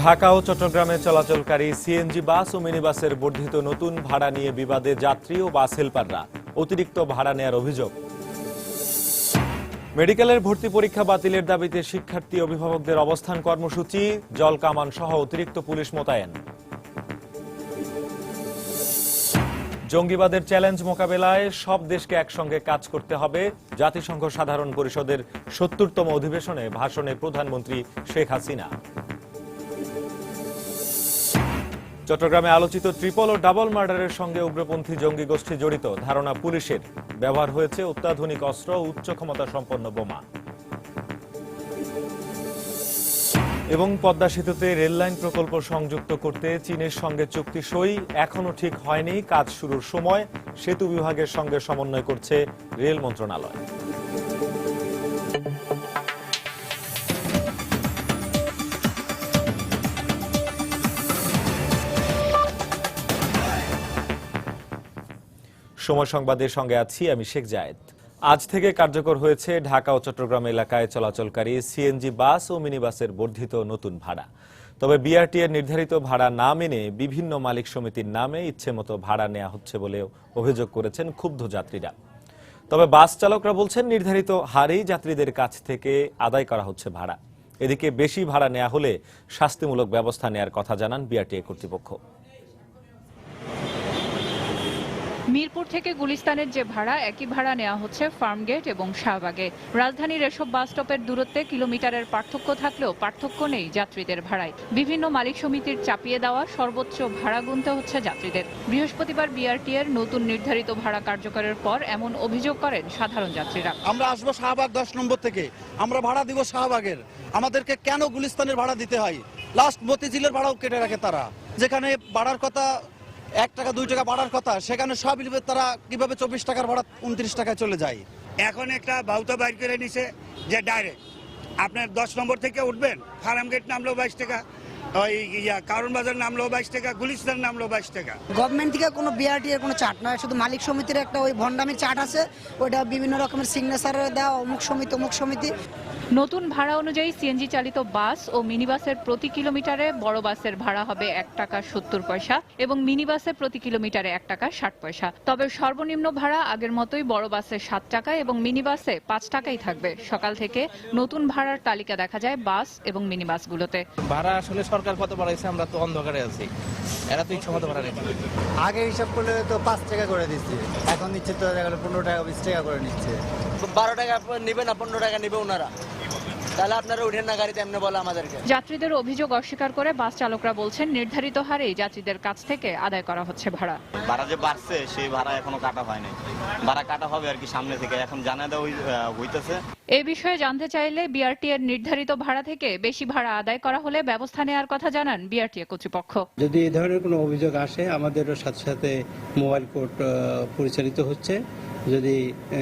ঢাকা ও চট্টগ্রামে চলাচলকারী সিএনজি বাস ও মিনিবাসের বর্ধিত নতুন ভাড়া নিয়ে বিবাদে যাত্রী ও বাস হেলপাররা অতিরিক্ত ভাড়া নেয়ার অভিযোগ। মেডিকেলের ভর্তি পরীক্ষা বাতিলের দাবিতে শিক্ষার্থী অভিভাবকদের অবস্থান কর্মসূচি, জলকামান সহ অতিরিক্ত পুলিশ মোতায়েন। জঙ্গিবাদের চ্যালেঞ্জ মোকাবেলায় সব দেশকে একসঙ্গে কাজ করতে হবে। জাতিসংঘ সাধারণ পরিষদের ৭০তম অধিবেশনে ভাষণে প্রধানমন্ত্রী শেখ হাসিনা। চট্টগ্রামে আলোচিত ট্রিপল ও ডাবল মার্ডারের সঙ্গে উগ্রপন্থী জঙ্গি গোষ্ঠী জড়িত ধারণা পুলিশের। ব্যবহার হয়েছে অত্যাধুনিক অস্ত্র ও উচ্চ ক্ষমতা সম্পন্ন বোমা। এবং পদ্মা সেতুতে রেললাইন প্রকল্প সংযুক্ত করতে চীনের সঙ্গে চুক্তি সই এখনো ঠিক হয়নি। কাজ শুরুর সময় সেতু বিভাগের সঙ্গে সমন্বয় করছে রেল মন্ত্রণালয়। সময় সংবাদের সঙ্গে আছি আমি শেখ জায়েদ। আজ থেকে কার্যকর হয়েছে ঢাকা ও চট্টগ্রাম এলাকায় চলাচলকারী সিএনজি বাস ও মিনিবাসের বর্ধিত নতুন ভাড়া। তবে বিআরটি এর নির্ধারিত ভাড়া না মেনে বিভিন্ন মালিক সমিতির নামে ইচ্ছেমতো ভাড়া নেওয়া হচ্ছে বলে অভিযোগ করেছেন ক্ষুব্ধ যাত্রীরা। তবে বাস চালকরা বলছেন নির্ধারিত হারেই যাত্রীদের কাছ থেকে আদায় করা হচ্ছে ভাড়া। এদিকে বেশি ভাড়া নেওয়া হলে শাস্তিমূলক ব্যবস্থা নেওয়ার কথা জানান বিআরটিএ কর্তৃপক্ষ। মিরপুর থেকে গুলিস্তানের যে ভাড়া, একই ভাড়া নেওয়া হচ্ছে ফার্মগেট এবং শাহবাগে। রাজধানীর এসব বাস স্টপের দূরত্বে কিলোমিটারের পার্থক্য থাকলেও পার্থক্য নেই যাত্রীদের ভাড়ায়। বিভিন্ন মালিক সমিতির চাপিয়ে দেওয়া সর্বোচ্চ ভাড়া গুনতে হচ্ছে যাত্রীদের। বৃহস্পতিবার বিআরটিএর নতুন নির্ধারিত ভাড়া কার্যকরের পর এমন অভিযোগ করেন সাধারণ যাত্রীরা। আমরা আসবো শাহবাগ 10 নম্বর থেকে, আমরা ভাড়া দিব শাহবাগের, আমাদেরকে কেন গুলিস্তানের ভাড়া দিতে হয়? লাস্ট মতিঝিলের ভাড়াও কেটে রাখে তারা। যেখানে বাড়ার কথা 1 টাকা 2 টাকা বাড়ার কথা, সেখানে সব তারা কিভাবে 24 টাকার ভাড়া 29 টাকায় চলে যায়। এখন একটা বাউতা বাইর করে নিছে যে ডাইরেক্ট আপনার 10 নম্বর থেকে উঠবেন, ফার্মগেট নামলো 22 টাকা, ওই কারণ বাজার নামলো 22 টাকা, গুলিস্তান নামলো 22 টাকা। গভর্নমেন্ট থেকে কোনো বিআরটি এর কোনো চার্ট নয়, শুধু মালিক সমিতির একটা ওই ভন্ডামির চার্ট আছে, ওইটা বিভিন্ন রকমের সিগনেচার দেওয়া, অমুক সমিতি। নতুন ভাড়া অনুযায়ী সিএনজি চালিত বাস ও মিনিবাসের প্রতি কিলোমিটারে বড় বাসের ভাড়া হবে 1 টাকা 70 পয়সা এবং মিনিবাসে প্রতি কিলোমিটারে 1 টাকা 60 পয়সা। তবে সর্বনিম্ন ভাড়া আগের মতোই বড় বাসে 7 টাকা এবং মিনিবাসে 5 টাকাই থাকবে। সকাল থেকে নতুন ভাড়ার তালিকা দেখা যায় বাস এবং মিনিবাসগুলোতে। ভাড়া আসলে সরকার কত বাড়াইছে, আমরা তো অন্ধকারে আছি, এরা তো ইচ্ছা মতো ভাড়া নিচ্ছে। আগে হিসাব করলে তো 5 টাকা করে দিচ্ছে, এখন নিচ্ছে তো 15 টাকা 20 টাকা করে নিচ্ছে। 12 টাকা নিবে না 15 টাকা নিবে ওনারা, তাহলে আপনারা উঠেন না গাড়িতে, এমনি বলে আমাদেরকে। যাত্রীদের অভিযোগ অস্বীকার করে বাস চালকরা বলছেন নির্ধারিত হারেই যাত্রীদের কাছ থেকে আদায় করা হচ্ছে ভাড়া। ভাড়া যে বাড়ছে সেই ভাড়া এখনো কাটা হয়নি, ভাড়া কাটা হবে আর কি সামনে থেকে, এখন জানা দেওয়া হইতেছে। এই বিষয়ে জানতে চাইলে বিআরটি এর নির্ধারিত ভাড়া থেকে বেশি ভাড়া আদায় করা হলে ব্যবস্থা নেওয়ার কথা জানান বিআরটিএ কর্তৃপক্ষ। যদি এই ধরনের কোনো অভিযোগ আসে আমাদেরও সাথে সাথে মোবাইল কোর্ট পরিচালিত হচ্ছে। যদি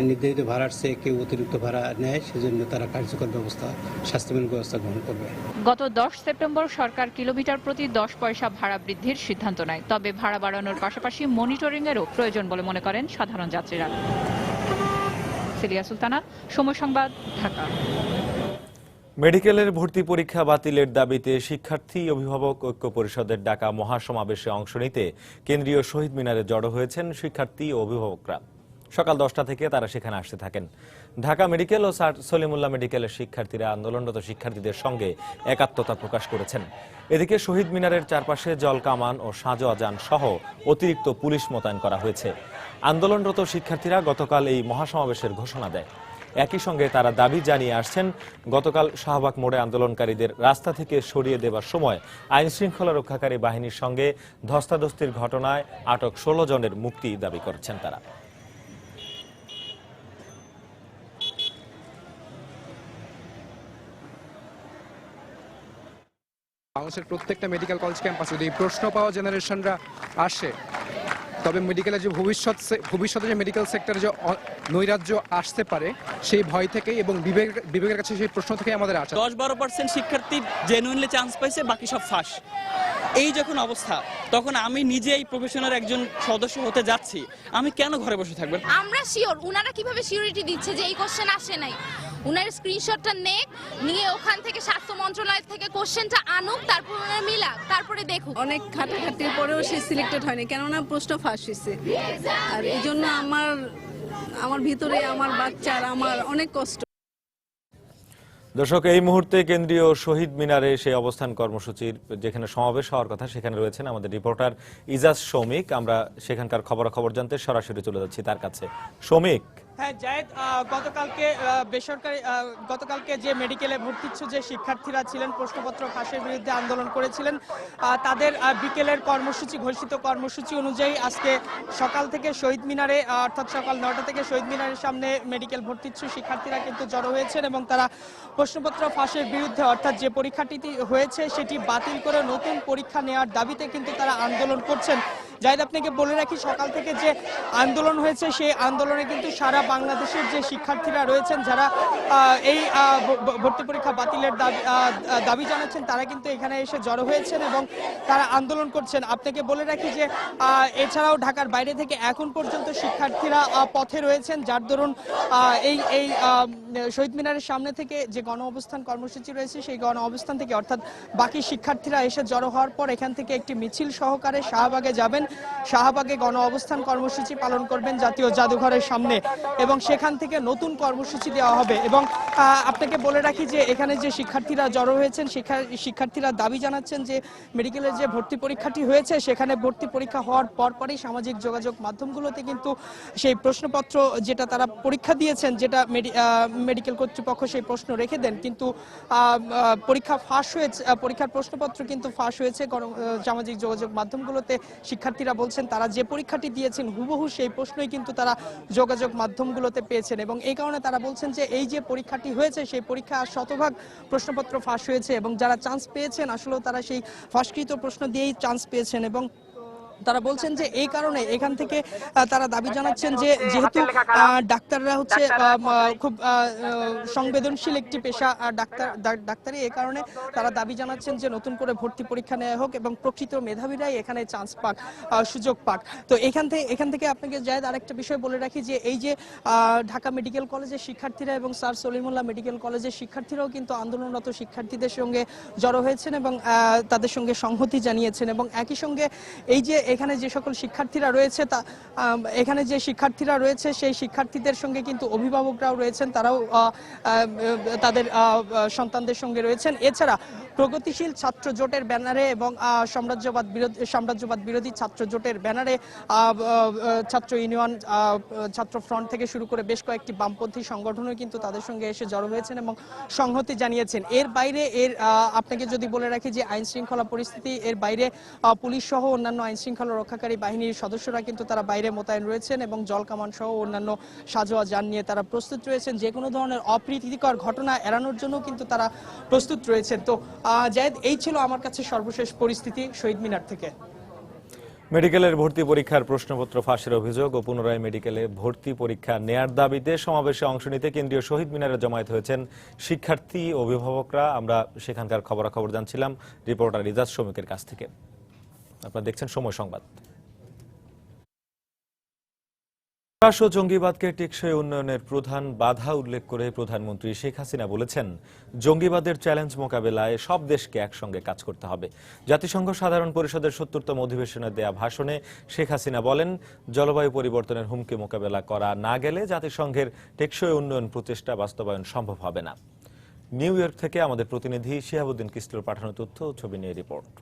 নির্ধারিত ভাড়ার চেয়ে কেউ অতিরিক্ত ভাড়া নেয় সেজন্য তারা কার্যকর ব্যবস্থা, শাস্তিমূলক ব্যবস্থা গ্রহণ করবে। গত 10 সেপ্টেম্বর সরকার কিলোমিটার প্রতি 10 পয়সা ভাড়া বৃদ্ধির সিদ্ধান্ত নেয়। তবে ভাড়া বাড়ানোর পাশাপাশি মনিটরিং এরও প্রয়োজন বলে মনে করেন সাধারণ যাত্রীরা। সিলিয়া সুলতানা, সময় সংবাদ, ঢাকা। মেডিকেলের ভর্তি পরীক্ষা বাতিলের দাবিতে শিক্ষার্থী অভিভাবক ঐক্য পরিষদের ডাকা মহাসমাবেশে অংশ নিতে কেন্দ্রীয় শহীদ মিনারে জড়ো হয়েছেন শিক্ষার্থী ও অভিভাবকরা। সকাল 10টা থেকে তারা সেখানে আসতে থাকেন। ঢাকা মেডিকেল ও স্যার সলিমুল্লাহ মেডিকেলের শিক্ষার্থীরা আন্দোলনরত শিক্ষার্থীদের সঙ্গে একাত্মতা প্রকাশ করেছেন। এদিকে শহীদ মিনারের চারপাশে জলকামান ও সাঁজোয়া যান সহ অতিরিক্ত পুলিশ মোতায়েন করা হয়েছে। আন্দোলনরত শিক্ষার্থীরা গতকাল এই মহাসমাবেশের ঘোষণা দেয়। একই সঙ্গে তারা দাবি জানিয়ে আসছেন গতকাল শাহবাগ মোড়ে আন্দোলনকারীদের রাস্তা থেকে সরিয়ে দেওয়ার সময় আইন শৃঙ্খলা রক্ষাকারী বাহিনীর সঙ্গে ধস্তাধস্তির ঘটনায় আটক 16 জনের মুক্তি দাবি করছেন তারা। বাংলাদেশের প্রত্যেকটা মেডিকেল কলেজ ক্যাম্পাসে যদি প্রশ্ন পাওয়া জেনারেশনরা আসে, তবে মেডিকেলের যে ভবিষ্যতে যে মেডিকেল সেক্টরে যে নৈরাজ্য আসতে পারে সেই ভয় থেকে এবং বিবেকের কাছে সেই প্রশ্ন থেকে আমাদের আসে। 10-12% শিক্ষার্থী জেনুইনলি চান্স পাইছে, বাকি সব ফাঁস। এই যখন অবস্থা, তখন আমি নিজেই প্রফেশনাল একজন সদস্য হতে যাচ্ছি, আমি কেন ঘরে বসে থাকবেন? আমরা শিওর, উনারা কিভাবে সিউরিটি দিচ্ছে যে এই কোশ্চেন আসে নাই? উনার স্ক্রিনশটটা নিয়ে ওখান থেকে স্বাস্থ্য মন্ত্রণালয় থেকে কোশ্চেনটা আনুক, তারপর ওনার মিলাক, তারপরে দেখুক। অনেক খাটাখাটির পরেও সে সিলেক্টেড হয়নি, কেননা প্রশ্ন ফাঁস হয়েছে। আর এই জন্য আমার ভিতরে আমার বাচ্চার আমার অনেক কষ্ট। দর্শক, এই মুহূর্তে কেন্দ্রীয় শহীদ মিনারে সেই অবস্থান কর্মসূচির যেখানে সমাবেশ হওয়ার কথা সেখানে রয়েছেন আমাদের রিপোর্টার ইজাজ সৌমিক। আমরা সেখানকার খবরাখবর জানতে সরাসরি চলে যাচ্ছি তার কাছে। সৌমিক। হ্যাঁ জায়েদ, গতকালকে যে মেডিকেলে ভর্তিচ্ছু যে শিক্ষার্থীরা ছিলেন প্রশ্নপত্র ফাঁসের বিরুদ্ধে আন্দোলন করেছিলেন, তাদের বিকেলের কর্মসূচি, ঘোষিত কর্মসূচি অনুযায়ী আজকে সকাল থেকে শহীদ মিনারে অর্থাৎ সকাল 9টা থেকে শহীদ মিনারের সামনে মেডিকেল ভর্তিচ্ছু শিক্ষার্থীরা কিন্তু জড়ো হয়েছেন এবং তারা প্রশ্নপত্র ফাঁসের বিরুদ্ধে অর্থাৎ যে পরীক্ষাটি হয়েছে সেটি বাতিল করে নতুন পরীক্ষা নেওয়ার দাবিতে কিন্তু তারা আন্দোলন করছেন। জায়েদ, আপনাকে বলে রাখি, সকাল থেকে যে আন্দোলন হয়েছে সেই আন্দোলনে কিন্তু সারা বাংলাদেশের যে শিক্ষার্থীরা রয়েছেন যারা এই ভর্তি পরীক্ষা বাতিলের দাবি জানাচ্ছেন তারা কিন্তু এখানে এসে জড়ো হয়েছেন এবং তারা আন্দোলন করছেন। আপনাকে বলে রাখি যে এছাড়াও ঢাকার বাইরে থেকে এখন পর্যন্ত শিক্ষার্থীরা পথে রয়েছেন, যার দরুন এই শহীদ মিনারের সামনে থেকে যে গণ অবস্থান কর্মসূচি রয়েছে সেই গণ অবস্থান থেকে অর্থাৎ বাকি শিক্ষার্থীরা এসে জড়ো হওয়ার পর এখান থেকে একটি মিছিল সহকারে শাহবাগে যাবেন। শাহবাগে গণ অবস্থান কর্মসূচি পালন করবেন জাতীয় জাদুঘরের সামনে এবং সেখান থেকে নতুন কর্মসূচি দেওয়া হবে। এবং আপনাকে বলে রাখি যে এখানে যে শিক্ষার্থীরা জড়ো হয়েছেন শিক্ষার্থীরা দাবি জানাচ্ছেন যে মেডিকেলের যে ভর্তি পরীক্ষাটি হয়েছে সেখানে ভর্তি পরীক্ষা হওয়ার পরপরই সামাজিক যোগাযোগ মাধ্যমগুলোতে কিন্তু সেই প্রশ্নপত্র যেটা তারা পরীক্ষা দিয়েছেন, যেটা মেডিকেল কর্তৃপক্ষ সেই প্রশ্ন রেখে দেন, কিন্তু পরীক্ষা ফাঁস হয়েছে, পরীক্ষার প্রশ্নপত্র কিন্তু ফাঁস হয়েছে। সামাজিক যোগাযোগ মাধ্যমগুলোতে শিক্ষার্থীরা বলছেন তারা যে পরীক্ষাটি দিয়েছেন হুবহু সেই প্রশ্নই কিন্তু তারা যোগাযোগ মাধ্যমগুলোতে পেয়েছেন এবং এই কারণে তারা বলছেন যে এই যে পরীক্ষাটি হয়েছে সেই পরীক্ষা শতভাগ প্রশ্নপত্র ফাঁস হয়েছে এবং যারা চান্স পেয়েছেন আসলে তারা সেই ফাঁসকৃত প্রশ্ন দিয়েই চান্স পেয়েছেন এবং তারা বলছেন যে এই কারণে এখান থেকে তারা দাবি জানাচ্ছেন যে যেহেতু ডাক্তাররা হচ্ছে খুব সংবেদনশীল একটি পেশা ডাক্তারি, এই কারণে তারা দাবি জানাচ্ছেন যে নতুন করে ভর্তি পরীক্ষা নেওয়া হোক এবং প্রকৃত মেধাবীরাই এখানে চান্স পাক, সুযোগ পাক। তো এখান থেকে আপনাকে জায়েদ আরেকটা বিষয় বলে রাখি যে এই যে ঢাকা মেডিকেল কলেজের শিক্ষার্থীরা এবং স্যার সলিমুল্লাহ মেডিকেল কলেজের শিক্ষার্থীরাও কিন্তু আন্দোলনরত শিক্ষার্থীদের সঙ্গে জড়ো হয়েছেন এবং তাদের সঙ্গে সংহতি জানিয়েছেন এবং একই সঙ্গে এই যে এখানে যে সকল শিক্ষার্থীরা রয়েছে এখানে যে শিক্ষার্থীরা রয়েছে সেই শিক্ষার্থীদের সঙ্গে কিন্তু অভিভাবকরাও রয়েছেন, তারাও তাদের সন্তানদের সঙ্গে রয়েছেন। এছাড়া প্রগতিশীল ছাত্র জোটের ব্যানারে এবং সাম্রাজ্যবাদ বিরোধী ছাত্র জোটের ব্যানারে ছাত্র ইউনিয়ন, ছাত্র ফ্রন্ট থেকে শুরু করে বেশ কয়েকটি বামপন্থী সংগঠনও কিন্তু তাদের সঙ্গে এসে জড়ো হয়েছেন এবং সংহতি জানিয়েছেন। এর বাইরে আপনাকে যদি বলে রাখি যে আইন শৃঙ্খলা পরিস্থিতি, এর বাইরে পুলিশ সহ অন্যান্য আইন শৃঙ্খলা রক্ষাকারী বাহিনীর সদস্যরা কিন্তু তারা বাইরে মোতায়েন রয়েছেন এবং জলকামান সহ অন্যান্য সাজোয়া যান নিয়ে তারা প্রস্তুত রয়েছেন। যে কোনো ধরনের অপ্রীতিকর ঘটনা এড়ানোর জন্য কিন্তু তারা প্রস্তুত রয়েছেন। তো জায়েদ, এই ছিল আমার কাছে সর্বশেষ পরিস্থিতি শহীদ মিনার থেকে। মেডিকেলের ভর্তি পরীক্ষার প্রশ্নপত্র ফাঁসের অভিযোগ ও পুনরায় মেডিকেলে ভর্তি পরীক্ষা নেয়ার দাবিতে সমাবেশে অংশ নিতে কেন্দ্রীয় শহীদ মিনারে জমায়েত হয়েছেন শিক্ষার্থী অভিভাবকরা। আমরা সেখানকার খবরাখবর জানছিলাম রিপোর্টার ইজাজ সৌমিকের কাছ থেকে। আপনারা দেখছেন সময় সংবাদ। সন্ত্রাস ও জঙ্গিবাদকে টেকসই উন্নয়নের প্রধান বাধা উল্লেখ করে প্রধানমন্ত্রী শেখ হাসিনা বলেছেন, জঙ্গিবাদের চ্যালেঞ্জ মোকাবেলায় সব দেশকে একসঙ্গে কাজ করতে হবে। জাতিসংঘ সাধারণ পরিষদের ৭০তম অধিবেশনে দেয়া ভাষণে শেখ হাসিনা বলেন, জলবায়ু পরিবর্তনের হুমকি মোকাবেলা করা না গেলে জাতিসংঘের টেকসই উন্নয়ন প্রচেষ্টা বাস্তবায়ন সম্ভব হবে না। নিউ ইয়র্ক থেকে আমাদের প্রতিনিধি শিহাবুদ্দিন কিস্তুর পাঠানো তথ্য ও ছবি নিয়ে রিপোর্ট।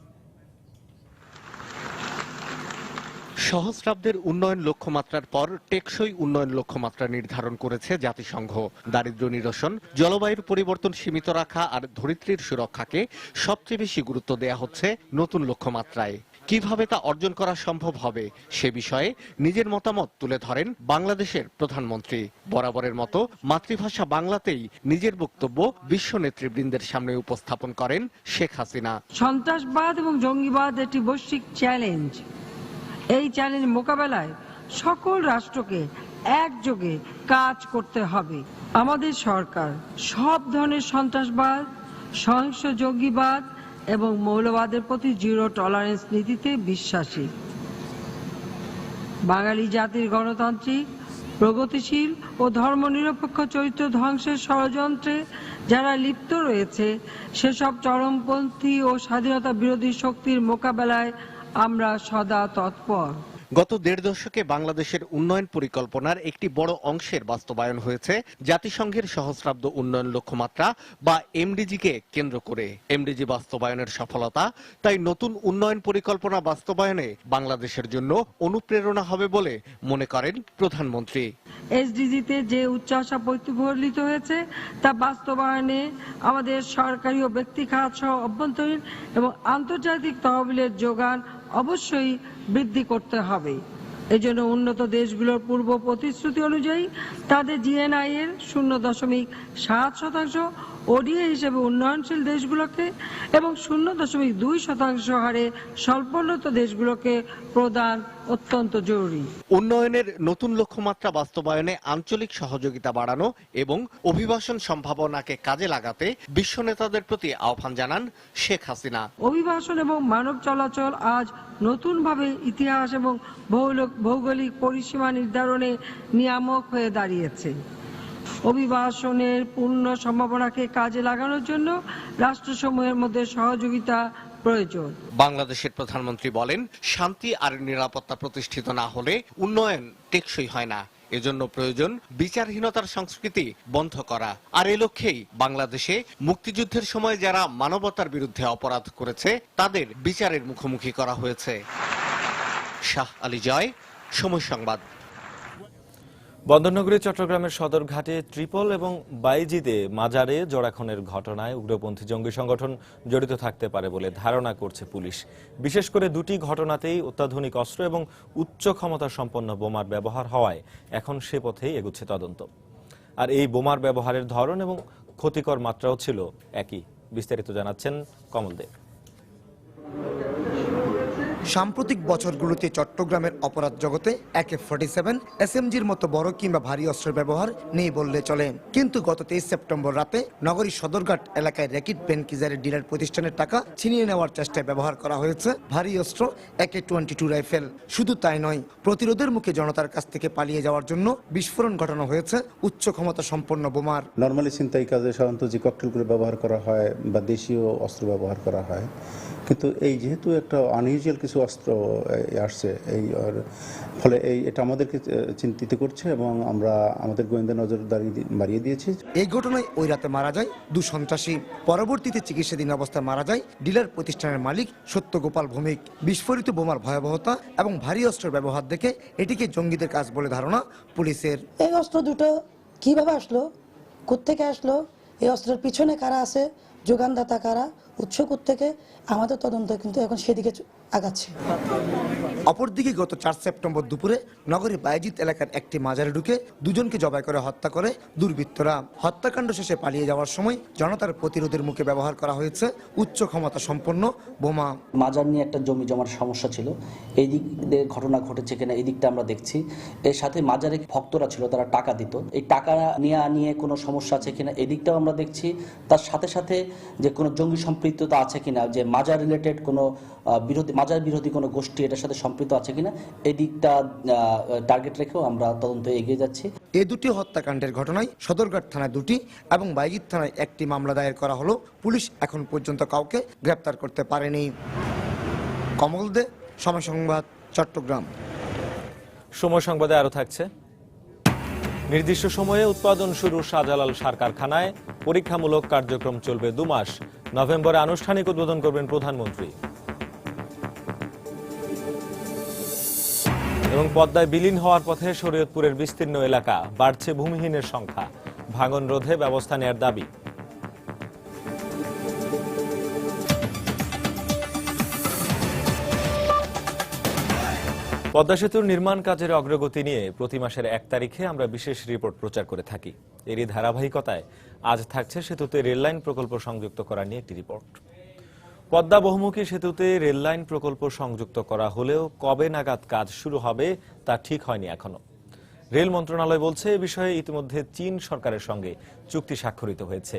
সহস্রাব্দের উন্নয়ন লক্ষ্যমাত্রার পর টেকসই উন্নয়ন লক্ষ্যমাত্রা নির্ধারণ করেছে জাতিসংঘ। দারিদ্র্য নিরসন, জলবায়ুর পরিবর্তন সীমিত রাখা আর ধরিত্রীর সুরক্ষাকে সবচেয়ে বেশি গুরুত্ব দেয়া হচ্ছে নতুন লক্ষ্যমাত্রায়। কিভাবে তা অর্জন করা সম্ভব হবে সে বিষয়ে নিজের মতামত তুলে ধরেন বাংলাদেশের প্রধানমন্ত্রী। বরাবরের মতো মাতৃভাষা বাংলাতেই নিজের বক্তব্য বিশ্ব নেতৃবৃন্দের সামনে উপস্থাপন করেন শেখ হাসিনা। সন্ত্রাসবাদ এবং জঙ্গিবাদ একটি বৈশ্বিক চ্যালেঞ্জ। এই চ্যালেঞ্জ মোকাবেলায় সকল রাষ্ট্রকে একযোগে কাজ করতে হবে। আমাদের সরকার সব ধরনের সন্ত্রাসবাদ, সহিংস জঙ্গিবাদ এবং মৌলবাদের প্রতি জিরো টলারেন্স নীতিতে বিশ্বাসী। বাঙালি জাতির গণতান্ত্রিক ও প্রগতিশীল ও ধর্মনিরপেক্ষ চরিত্র ধ্বংসের ষড়যন্ত্রে যারা লিপ্ত রয়েছে সেসব চরমপন্থী ও স্বাধীনতা বিরোধী শক্তির মোকাবেলায় আমরা সদা তৎপর। গত দেড় দশকে বাংলাদেশের উন্নয়ন পরিকল্পনার একটি বড় অংশের বাস্তবায়ন হয়েছে জাতিসংঘের সহস্রাব্দ উন্নয়ন লক্ষ্যমাত্রা বা এমডিজিকে কেন্দ্র করে। এমডিজি বাস্তবায়নের সফলতা তাই নতুন উন্নয়ন পরিকল্পনা বাস্তবায়নে বাংলাদেশের জন্য অনুপ্রেরণা হবে বলে মনে করেন প্রধানমন্ত্রী। এসডিজিতে যে উচ্চাশা প্রতিফলিত হয়েছে তা বাস্তবায়নে আমাদের সরকারি ও ব্যক্তি খাত সহ অভ্যন্তরীণ এবং আন্তর্জাতিক তহবিলের যোগান অবশ্যই বৃদ্ধি করতে হবে। এজন্য উন্নত দেশগুলোর পূর্ব প্রতিশ্রুতি অনুযায়ী তাদের জিএনআই এর 0.7% ওডিএ হিসেবে উন্নয়নশীল দেশগুলোকে এবং 0.2% হারে স্বল্পোন্নত দেশগুলোকে প্রদান অত্যন্ত জরুরি। উন্নয়নের নতুন লক্ষ্যমাত্রা বাস্তবায়নে আঞ্চলিক সহযোগিতা বাড়ানো এবং অভিবাসন সম্ভাবনাকে কাজে লাগাতে বিশ্ব নেতাদের প্রতি আহ্বান জানান শেখ হাসিনা। অভিবাসন এবং মানব চলাচল আজ নতুনভাবে ইতিহাস এবং ভৌগোলিক পরিসীমা নির্ধারণে নিয়ামক হয়ে দাঁড়িয়েছে। অভিবাসনের পূর্ণ সম্ভাবনাকে কাজে লাগানোর জন্য রাষ্ট্রসমূহের মধ্যে সহযোগিতা প্রয়োজন। বাংলাদেশের প্রধানমন্ত্রী বলেন, শান্তি আর নিরাপত্তা প্রতিষ্ঠিত না হলে উন্নয়ন টেকসই হয় না। এজন্য প্রয়োজন বিচারহীনতার সংস্কৃতি বন্ধ করা। আর এ লক্ষ্যেই বাংলাদেশে মুক্তিযুদ্ধের সময় যারা মানবতার বিরুদ্ধে অপরাধ করেছে তাদের বিচারের মুখোমুখি করা হয়েছে। শাহ আলী জয়, সময় সংবাদ। বন্দরনগরী চট্টগ্রামের সদরঘাটে ট্রিপল এবং বাইজিদে মাজারে জোড়াখনের ঘটনায় উগ্রপন্থী জঙ্গি সংগঠন জড়িত থাকতে পারে বলে ধারণা করছে পুলিশ। বিশেষ করে দুটি ঘটনাতেই অত্যাধুনিক অস্ত্র এবং উচ্চ ক্ষমতা সম্পন্ন বোমার ব্যবহার হওয়ায় এখন সে পথেই এগুচ্ছে তদন্ত। আর এই বোমার ব্যবহারের ধরন এবং ক্ষতিকর মাত্রাও ছিল একই। বিস্তারিত জানাচ্ছেন কমল দেব। সাম্প্রতিক বছরগুলোতে চট্টগ্রামের অপরাধ জগতে AK-47, SMG'র মতো বড় কিংবা ভারী অস্ত্রের ব্যবহার নেই বললে চলে। কিন্তু গত 23 সেপ্টেম্বর রাতে নগরীর সদরঘাট এলাকায় র্যাকেট পেনকিজারের ডিলার প্রতিষ্ঠানের টাকা ছিনিয়ে নেওয়ার চেষ্টায় ব্যবহার করা হয়েছে ভারী অস্ত্র AK-22 রাইফেল। শুধু তাই নয়, প্রতিরোধের মুখে জনতার কাছ থেকে পালিয়ে যাওয়ার জন্য বিস্ফোরণ ঘটানো হয়েছে উচ্চ ক্ষমতা সম্পন্ন বোমার। নর্মালি ছিনতাই কাজে সাধারণত যে ককটেলগুলো ব্যবহার করা হয় বা দেশীয় অস্ত্র ব্যবহার করা হয়, কিন্তু এই যেহেতু একটা আনইউজুয়াল কিছু অস্ত্র আসছে, এই ফলে এটা আমাদেরকে চিন্তিত করছে এবং আমরা আমাদের গোয়েন্দা নজরদারি বাড়িয়ে দিয়েছি। এই ঘটনায় ওই রাতে মারা যায় 2 সন্ত্রাসী। পরবর্তীতে চিকিৎসাধীন অবস্থায় মারা যায় ডিলার প্রতিষ্ঠানের মালিক সত্যগোপাল ভৌমিক। বিস্ফোরিত বোমার ভয়াবহতা এবং ভারী অস্ত্রের ব্যবহার দেখে এটিকে জঙ্গিদের কাজ বলে ধারণা পুলিশের। এই অস্ত্র দুটো কিভাবে আসলো, কোত্থেকে আসলো, এই অস্ত্রের পিছনে কারা আছে, যোগানদাতা কারা, উৎস থেকে আমাদের তদন্ত কিন্তু এখন সেদিকে আগাচ্ছে। অপরদিকে গত 4 সেপ্টেম্বর দুপুরে নগরীর বাইজিদ এলাকার একটি মাজারে ঢুকে দুজনকে জবাই করে হত্যা করে দুর্বৃত্তরা। হত্যাকাণ্ড শেষে পালিয়ে যাওয়ার সময় জনতার প্রতিরোধের মুখে ব্যবহার করা হয়েছে উচ্চ ক্ষমতা সম্পন্ন বোমা। মাজার নিয়ে একটা জমি জমার সমস্যা ছিল, এই দিক দিয়ে ঘটনা ঘটেছে কিনা এই দিকটা আমরা দেখছি। এর সাথে মাজারে ভক্তরা ছিল, তারা টাকা দিত, এই টাকা নিয়ে কোনো সমস্যা আছে কিনা এই দিকটাও আমরা দেখছি। তার সাথে সাথে যে কোনো জঙ্গি সম্পৃক্ততা আছে কিনা, যে মাজার রিলেটেড কোনো মাজার বিরোধী কোনো গোষ্ঠী এটার সাথে সম্পৃক্ত আছে কিনা এই দিকটা টার্গেট রেখেও আমরা তদন্ত এগিয়ে যাচ্ছি। এই দুটি হত্যাকাণ্ডের ঘটনায় সদরঘাট থানায় 2টি এবং বাইজিদ থানায় 1টি মামলা দায়ের করা হলো। পুলিশ এখন পর্যন্ত কাউকে গ্রেপ্তার করতে পারেনি। কমল দে, সময় সংবাদ, চট্টগ্রাম। সময় সংবাদে আরো থাকছে, নির্দিষ্ট সময়ে উৎপাদন শুরু শাহজালাল সার কারখানায়। পরীক্ষামূলক কার্যক্রম চলবে 2 মাস। নভেম্বরে আনুষ্ঠানিক উদ্বোধন করবেন প্রধানমন্ত্রী। এবং পদ্মায় বিলীন হওয়ার পথে শরীয়তপুরের বিস্তীর্ণ এলাকা, বাড়ছে ভূমিহীনের সংখ্যা। ভাঙন রোধে ব্যবস্থা নেয়ার দাবি। পদ্মা সেতুর নির্মাণ কাজের অগ্রগতি নিয়ে প্রতি মাসের 1 তারিখে আমরা বিশেষ রিপোর্ট প্রচার করে থাকি। এরই ধারাবাহিকতায় আজ থাকছে সেতুতে রেললাইন প্রকল্প সংযুক্ত করা নিয়ে একটি রিপোর্ট। পদ্মা বহুমুখী সেতুতে রেললাইন প্রকল্প সংযুক্ত করা হলেও কবে নাগাদ কাজ শুরু হবে তা ঠিক হয়নি এখনো। রেল মন্ত্রণালয় বলছে এ বিষয়ে ইতিমধ্যে চীন সরকারের সঙ্গে চুক্তি স্বাক্ষরিত হয়েছে।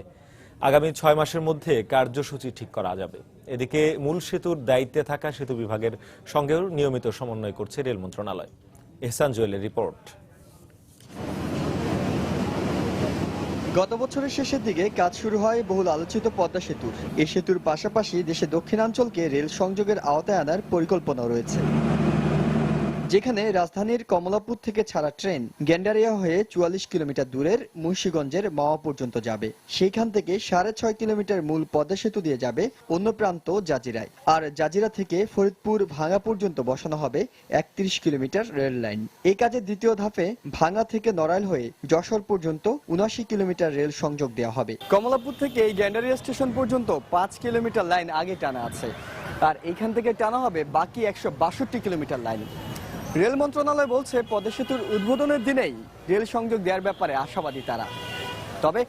আগামী 6 মাসের মধ্যে কার্যসূচি ঠিক করা যাবে। এদিকে মূল সেতুর দায়িত্বে থাকা সেতু বিভাগের সঙ্গেও নিয়মিত সমন্বয় করছে রেল মন্ত্রণালয়। এহসান জুয়েলের রিপোর্ট। গত বছরের শেষের দিকে কাজ শুরু হয় বহুল আলোচিত পদ্মা সেতুর। এই সেতুর পাশাপাশি দেশের দক্ষিণাঞ্চলকে রেল সংযোগের আওতায় আনার পরিকল্পনা রয়েছে, যেখানে রাজধানীর কমলাপুর থেকে ছাড়া ট্রেন গ্যান্ডারিয়া হয়ে ৪৪ কিলোমিটার দূরের মুন্সিগঞ্জের মাওয়া পর্যন্ত যাবে। সেইখান থেকে ৬.৫ কিলোমিটার মূল পদ্মা সেতু দিয়ে যাবে অন্য প্রান্ত জাজিরায়, আর জাজিরা থেকে ফরিদপুর ভাঙ্গা পর্যন্ত বসানো হবে ৩১ কিলোমিটার রেল লাইন। এই কাজের দ্বিতীয় ধাপে ভাঙ্গা থেকে নড়াইল হয়ে যশোর পর্যন্ত ৭৯ কিলোমিটার রেল সংযোগ দেওয়া হবে। কমলাপুর থেকে এই গ্যান্ডারিয়া স্টেশন পর্যন্ত ৫ কিলোমিটার লাইন আগে টানা আছে, আর এইখান থেকে টানা হবে বাকি ১৬২ কিলোমিটার লাইন। রেল মন্ত্রণালয় বলছে পদ্মা সেতুর উদ্বোধনের দিনেই রেল সংযোগ দেওয়ার ব্যাপারে আশাবাদী তারা। তবে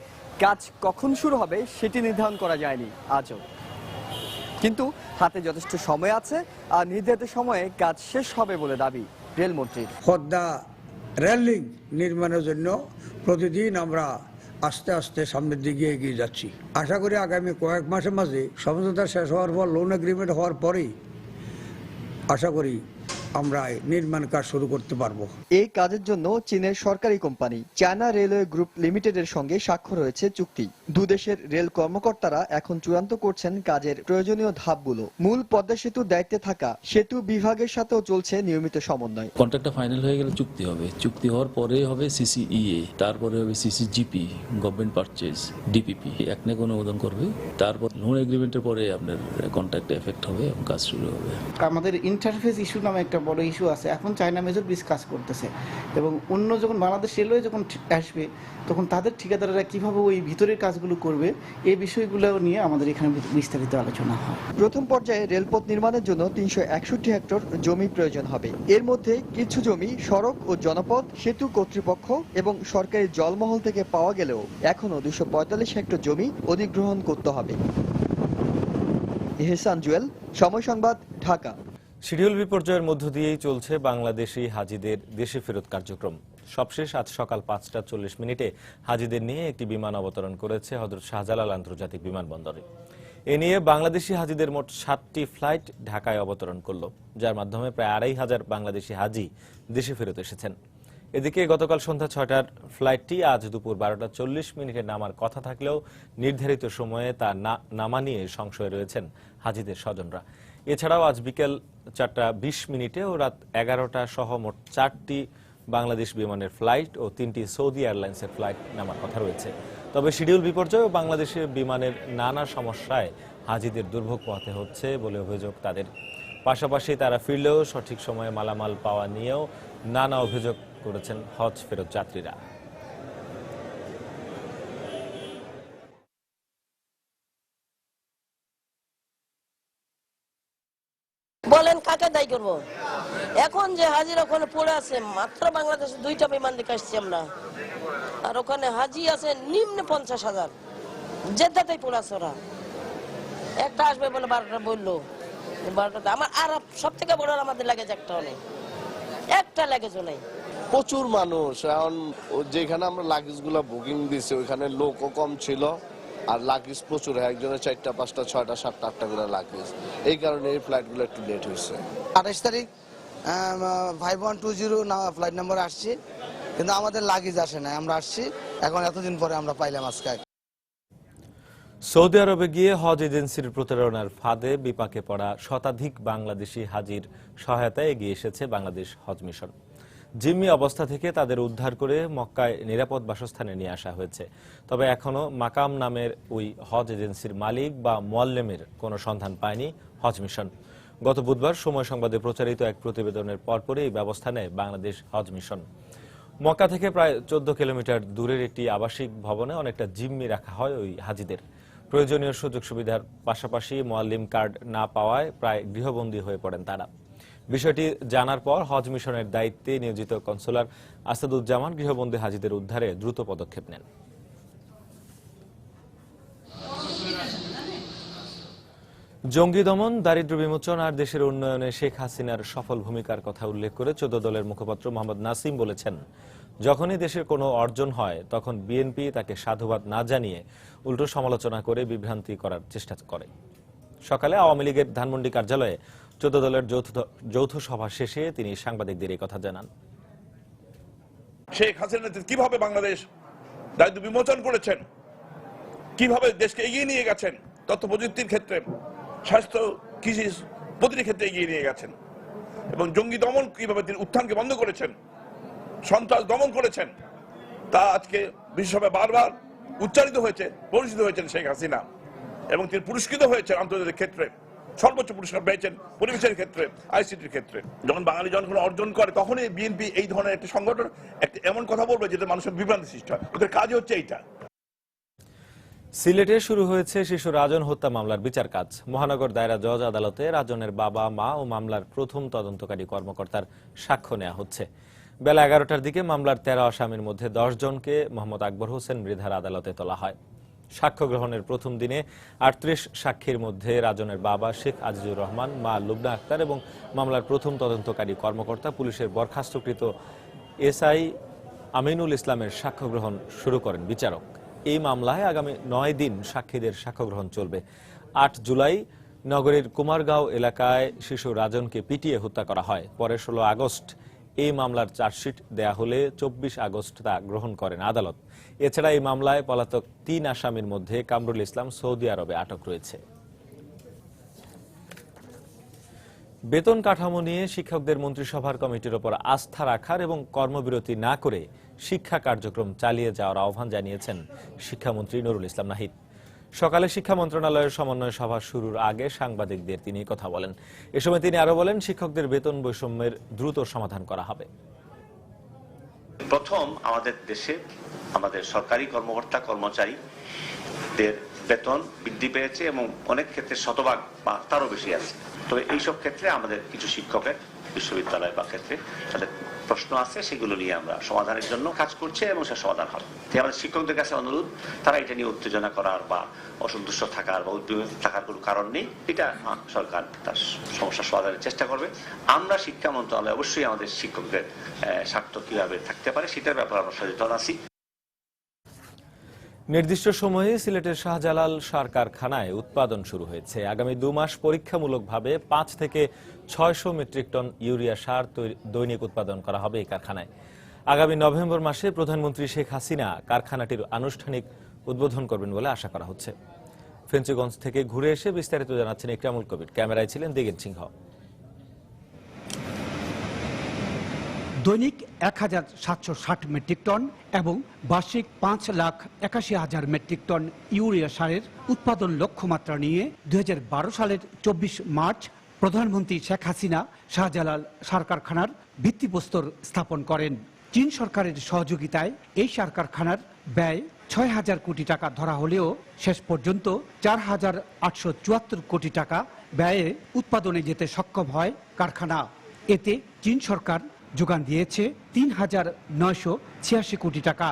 কাজ কখন শুরু হবে সেটি নির্ধারণ করা যায়নি আজও, কিন্তু হাতে যথেষ্ট সময় আছে আর নির্ধারিত সময়ে কাজ শেষ হবে বলে দাবি রেলমন্ত্রীর। পদ্মা রেল লিঙ্ক নির্মাণের জন্য প্রতিদিন আমরা আস্তে আস্তে সামনের দিকে এগিয়ে যাচ্ছি। আশা করি আগামী কয়েক মাসের মাঝে সমঝোতা শেষ হওয়ার পর, লোন এগ্রিমেন্ট হওয়ার পরেই আশা করি আমরা নির্মাণ কাজ শুরু করতে পারবো। এই কাজের জন্য চীনের সরকারি কোম্পানি চায়না রেলওয়ে গ্রুপ লিমিটেডের সঙ্গে স্বাক্ষর হয়েছে চুক্তি। দুদেশের রেল কর্মকর্তারা এখন চূড়ান্ত করছেন কাজের প্রয়োজনীয় ধাপগুলো। মূল পদ্মা সেতুর দায়িত্বে থাকা সেতু বিভাগের সাথেও চলছে নিয়মিত সমন্বয়। কন্ট্রাক্টটা ফাইনাল হয়ে গেলে চুক্তি হবে, চুক্তি হওয়ার পরে হবে সিসিইএ, তারপরে হবে সিসিজিপি, গভর্নমেন্ট পারচেজ, ডিপিপি একনেক অনুমোদন করবে, তারপর লোন এগ্রিমেন্টের পরে আপনার কন্ট্রাক্ট এফেক্ট হবে এবং কাজ শুরু হবে। আমাদের ইন্টারফেস ইস্যু নামে একটা বড় ইস্যু আছে, এখন চায়না মেজর ব্রিজ কাজ করতেছে এবং অন্য যখন বাংলাদেশ রেলওয়ে যখন আসবে তখন তাদের ঠিকাদাররা কিভাবে ওই ভিতরের কাজগুলো করবে এই বিষয়গুলো নিয়ে আমাদের এখানে বিস্তারিত আলোচনা হয়। প্রথম পর্যায়ে রেলপথ নির্মাণের জন্য ৩৬১ হেক্টর জমি প্রয়োজন হবে। এর মধ্যে কিছু জমি সড়ক ও জনপথ, সেতু কর্তৃপক্ষ এবং সরকারি জলমহল থেকে পাওয়া গেলেও এখনো ২৪৫ হেক্টর জমি অধিগ্রহণ করতে হবে। এহসান জুয়েল, সময় সংবাদ, ঢাকা। শিডিউল বিপর্যয়ের মধ্য দিয়েই চলছে বাংলাদেশি হাজিদের দেশে ফেরত কার্যক্রম। সবশেষ আজ সকাল ৫টা ৪০ হাজিদের নিয়ে একটি বিমান অবতরণ করেছে হযরত শাহজালাল আন্তর্জাতিক বিমানবন্দরে। এ নিয়ে বাংলাদেশি হাজিদের মোট ৭টি ফ্লাইট ঢাকায় অবতরণ করল, যার মাধ্যমে প্রায় ২৫০০ বাংলাদেশি হাজি দেশে ফেরত এসেছেন। এদিকে গতকাল সন্ধ্যা ৬টার ফ্লাইটটি আজ দুপুর ১২টা ৪০ নামার কথা থাকলেও নির্ধারিত সময়ে তা নামা নিয়ে সংশয়ে রয়েছেন হাজিদের স্বজনরা। এছাড়াও আজ বিকেল ৪টা ২০ ও রাত ১১টা সহ মোট ৪টি বাংলাদেশ বিমানের ফ্লাইট ও ৩টি সৌদি এয়ারলাইন্সের ফ্লাইট নামার কথা রয়েছে। তবে শিডিউল বিপর্যয় ও বাংলাদেশের বিমানের নানা সমস্যায় হাজিদের দুর্ভোগ পোহাতে হচ্ছে বলে অভিযোগ তাদের। পাশাপাশি তারা ফিরলেও সঠিক সময়ে মালামাল পাওয়া নিয়েও নানা অভিযোগ করেছেন হজ ফেরত যাত্রীরা। বলেন কাকে দায়ী করবো? এখন যে হাজির ওখানে পড়ে আছে, মাত্র বাংলাদেশে 2টা বিমান দেখে আসছি আমরা, আর ওখানে হাজি আছে নিম্ন ৫০,০০০, জেদ্দাতেই পড়ে আছে ওরা। একটা আসবে বলে 12টা বললো, 12টা আমার আর সব থেকে বড় আমাদের লাগেজ একটাও নেই, একটা লাগেজও নেই। প্রচুর মানুষ, এখন যেখানে আমরা লাগেজ গুলা বুকিং দিছি ওইখানে লোকও কম ছিল আর লাগেজ প্রচুর, একজনের 4টা 5টা 6টা 7টা 8টা করে লাগেজ, এই কারণে এই ফ্লাইট গুলো একটু লেট হয়েছে। 28 তারিখ 5120 ফ্লাইট নাম্বার আসছি, কিন্তু আমাদের লাগেজ আসে না, আমরা আসছি এখন এতদিন পরে আমরা পাইলাম আজকে। সৌদি আরবে গিয়ে হজ এজেন্সির প্রতারণার ফাঁদে বিপাকে পড়া শতাধিক বাংলাদেশি হাজির সহায়তায় এগিয়ে এসেছে বাংলাদেশ হজ মিশন। জিম্মি অবস্থা থেকে তাদের উদ্ধার করে মক্কায় নিরাপদ বাসস্থানে নিয়ে আসা হয়েছে। তবে এখনো মাকাম নামের ওই হজ এজেন্সির মালিক বা মুআল্লিমের কোনো সন্ধান পায়নি হজ মিশন। গত বুধবার সময় সংবাদে প্রচারিত এক প্রতিবেদনের পরপরই এই ব্যবস্থা নেয় বাংলাদেশ হজ মিশন। মক্কা থেকে প্রায় 14 কিলোমিটার দূরের একটি আবাসিক ভবনে অনেকটা জিম্মি রাখা হয় ওই হাজিদের। প্রয়োজনীয় সুযোগ সুবিধার পাশাপাশি মুআল্লিম কার্ড না পাওয়ায় প্রায় গৃহবন্দী হয়ে পড়েন তারা। বিষয়টি জানার পর হজ মিশনের দায়িত্বে নিয়োজিত কনসুলার আসাদুজ্জামান গৃহবন্দী হাজিদের উদ্ধারে দ্রুত পদক্ষেপ নেন। জঙ্গি দমন, দারিদ্র্য বিমোচন আর দেশের উন্নয়নে শেখ হাসিনার সফল ভূমিকার কথা উল্লেখ করে 14 দলের মুখপাত্র মোহাম্মদ নাসিম বলেছেন, যখনই দেশের কোনো অর্জন হয় তখন বিএনপি তাকে সাধুবাদ না জানিয়ে উল্টো সমালোচনা করে বিভ্রান্তি করার চেষ্টা করে। সকালে আওয়ামী লীগের ধানমন্ডি কার্যালয়ে 14 দলের যৌথ সভা শেষে তিনি সাংবাদিকদের এই কথা জানান। শেখ হাসিনা কিভাবে বাংলাদেশ দারিদ্র বিমোচন করেছেন, কিভাবে দেশকে এগিয়ে নিয়ে গেছেন, তথ্য প্রযুক্তির ক্ষেত্রে, স্বাস্থ্য, কৃষি, প্রতিটি ক্ষেত্রে এগিয়ে নিয়ে গেছেন, এবং জঙ্গি দমন কিভাবে তিনি উত্থানকে বন্ধ করেছেন, সন্ত্রাস দমন করেছেন, তা আজকে বিশ্বসভায় বারবার উচ্চারিত হয়েছে, পরিচিত হয়েছেন শেখ হাসিনা, এবং তিনি পুরস্কৃত হয়েছেন আন্তর্জাতিক ক্ষেত্রে, সর্বোচ্চ পুরস্কার পেয়েছেন পরিবেশের ক্ষেত্রে, আইসিটির ক্ষেত্রে। যখন বাঙালি জনগণ অর্জন করে তখনই বিএনপি এই ধরনের একটি সংগঠন এমন কথা বলবে যেটা মানুষের বিভ্রান্তি সৃষ্টি হয়। ওদের কাজই হচ্ছে এইটা। সিলেটে শুরু হয়েছে শিশু রাজন হত্যা মামলার বিচার কাজ। মহানগর দায়রা জজ আদালতে রাজনের বাবা, মা ও মামলার প্রথম তদন্তকারী কর্মকর্তার সাক্ষ্য নেওয়া হচ্ছে। বেলা 11টার দিকে মামলার 13 আসামির মধ্যে 10 জনকে মোহাম্মদ আকবর হোসেন মৃধার আদালতে তোলা হয়। সাক্ষ্য গ্রহণের প্রথম দিনে 38 সাক্ষীর মধ্যে রাজনের বাবা শেখ আজিজুর রহমান, মা লুবনা আক্তার এবং মামলার প্রথম তদন্তকারী কর্মকর্তা পুলিশের বরখাস্তকৃত এসআই আমিনুল ইসলামের সাক্ষ্য গ্রহণ শুরু করেন বিচারক। এই মামলায় আগামী 9 দিন সাক্ষীদের সাক্ষ্য গ্রহণ চলবে। 8 জুলাই নগরীর কুমারগাঁও এলাকায় শিশু রাজনকে পিটিয়ে হত্যা করা হয়। পরে 16 আগস্ট এই মামলার চার্জশিট দেয়া হলে 24 আগস্ট তা গ্রহণ করেন আদালত। এছাড়া এই মামলায় পলাতক 3 আসামির মধ্যে কামরুল ইসলাম সৌদি আরবে আটক রয়েছে। বেতন কাঠামো নিয়ে শিক্ষকদের মন্ত্রিসভার কমিটির ওপর আস্থা রাখার এবং কর্মবিরতি না করে শিক্ষা কার্যক্রম চালিয়ে যাওয়ার আহ্বান জানিয়েছেন শিক্ষামন্ত্রী নুরুল ইসলাম নাহিদ। সকালে শিক্ষা মন্ত্রণালয়ের সমন্বয় সভা শুরুর আগে সাংবাদিকদের তিনি কথা বলেন। এ সময় তিনি আরো বলেন, শিক্ষকদের বেতন বৈষম্যের দ্রুত সমাধান করা হবে। প্রথম, আমাদের দেশে আমাদের সরকারি কর্মকর্তা কর্মচারীদের বেতন বৃদ্ধি পেয়েছে এবং অনেক ক্ষেত্রে শতভাগ বা তারও বেশি আছে। তবে এইসব ক্ষেত্রে আমাদের কিছু শিক্ষকের বিশ্ববিদ্যালয় বা ক্ষেত্রে তাদের প্রশ্ন আছে, সেগুলো নিয়ে আমরা সমাধানের জন্য কাজ করছি এবং সে সমাধান হবে। তাই আমাদের শিক্ষকদের কাছে অনুরোধ, তারা এটা নিয়ে উত্তেজনা করার বা অসন্তুষ্ট থাকার বা উদ্বিগ্ন থাকার কোনো কারণ নেই। এটা সরকার তার সমস্যা সমাধানের চেষ্টা করবে। আমরা শিক্ষা মন্ত্রণালয় অবশ্যই আমাদের শিক্ষকদের স্বার্থ কিভাবে থাকতে পারে সেটার ব্যাপারে আমরা সচেতন আছি। নির্দিষ্ট সময়ে সিলেটের শাহজালাল সার কারখানায় উৎপাদন শুরু হয়েছে। আগামী 2 মাস পরীক্ষামূলকভাবে 5 থেকে 600 মেট্রিক টন ইউরিয়া সার দৈনিক উৎপাদন করা হবে এই কারখানায়। আগামী নভেম্বর মাসে প্রধানমন্ত্রী শেখ হাসিনা কারখানাটির আনুষ্ঠানিক উদ্বোধন করবেন বলে আশা করা হচ্ছে। ফেঞ্চুগঞ্জ থেকে ঘুরে এসে বিস্তারিত জানাচ্ছেন ইকরামুল কবির। ক্যামেরায় ছিলেন দিগেন সিংহ। দৈনিক 1760 মেট্রিক টন এবং বার্ষিক 5,81,000 মেট্রিক টন ইউরিয়া সারের উৎপাদন লক্ষ্যমাত্রা নিয়ে 2012 সালের 24 মার্চ প্রধানমন্ত্রী শেখ হাসিনা শাহজালাল সার কারখানার ভিত্তিপ্রস্তর স্থাপন করেন। চীন সরকারের সহযোগিতায় এই সার কারখানার ব্যয় 6,000 কোটি টাকা ধরা হলেও শেষ পর্যন্ত 4,874 কোটি টাকা ব্যয়ে উৎপাদনে যেতে সক্ষম হয় কারখানা। এতে চীন সরকার যোগান দিয়েছে 3,986 কোটি টাকা,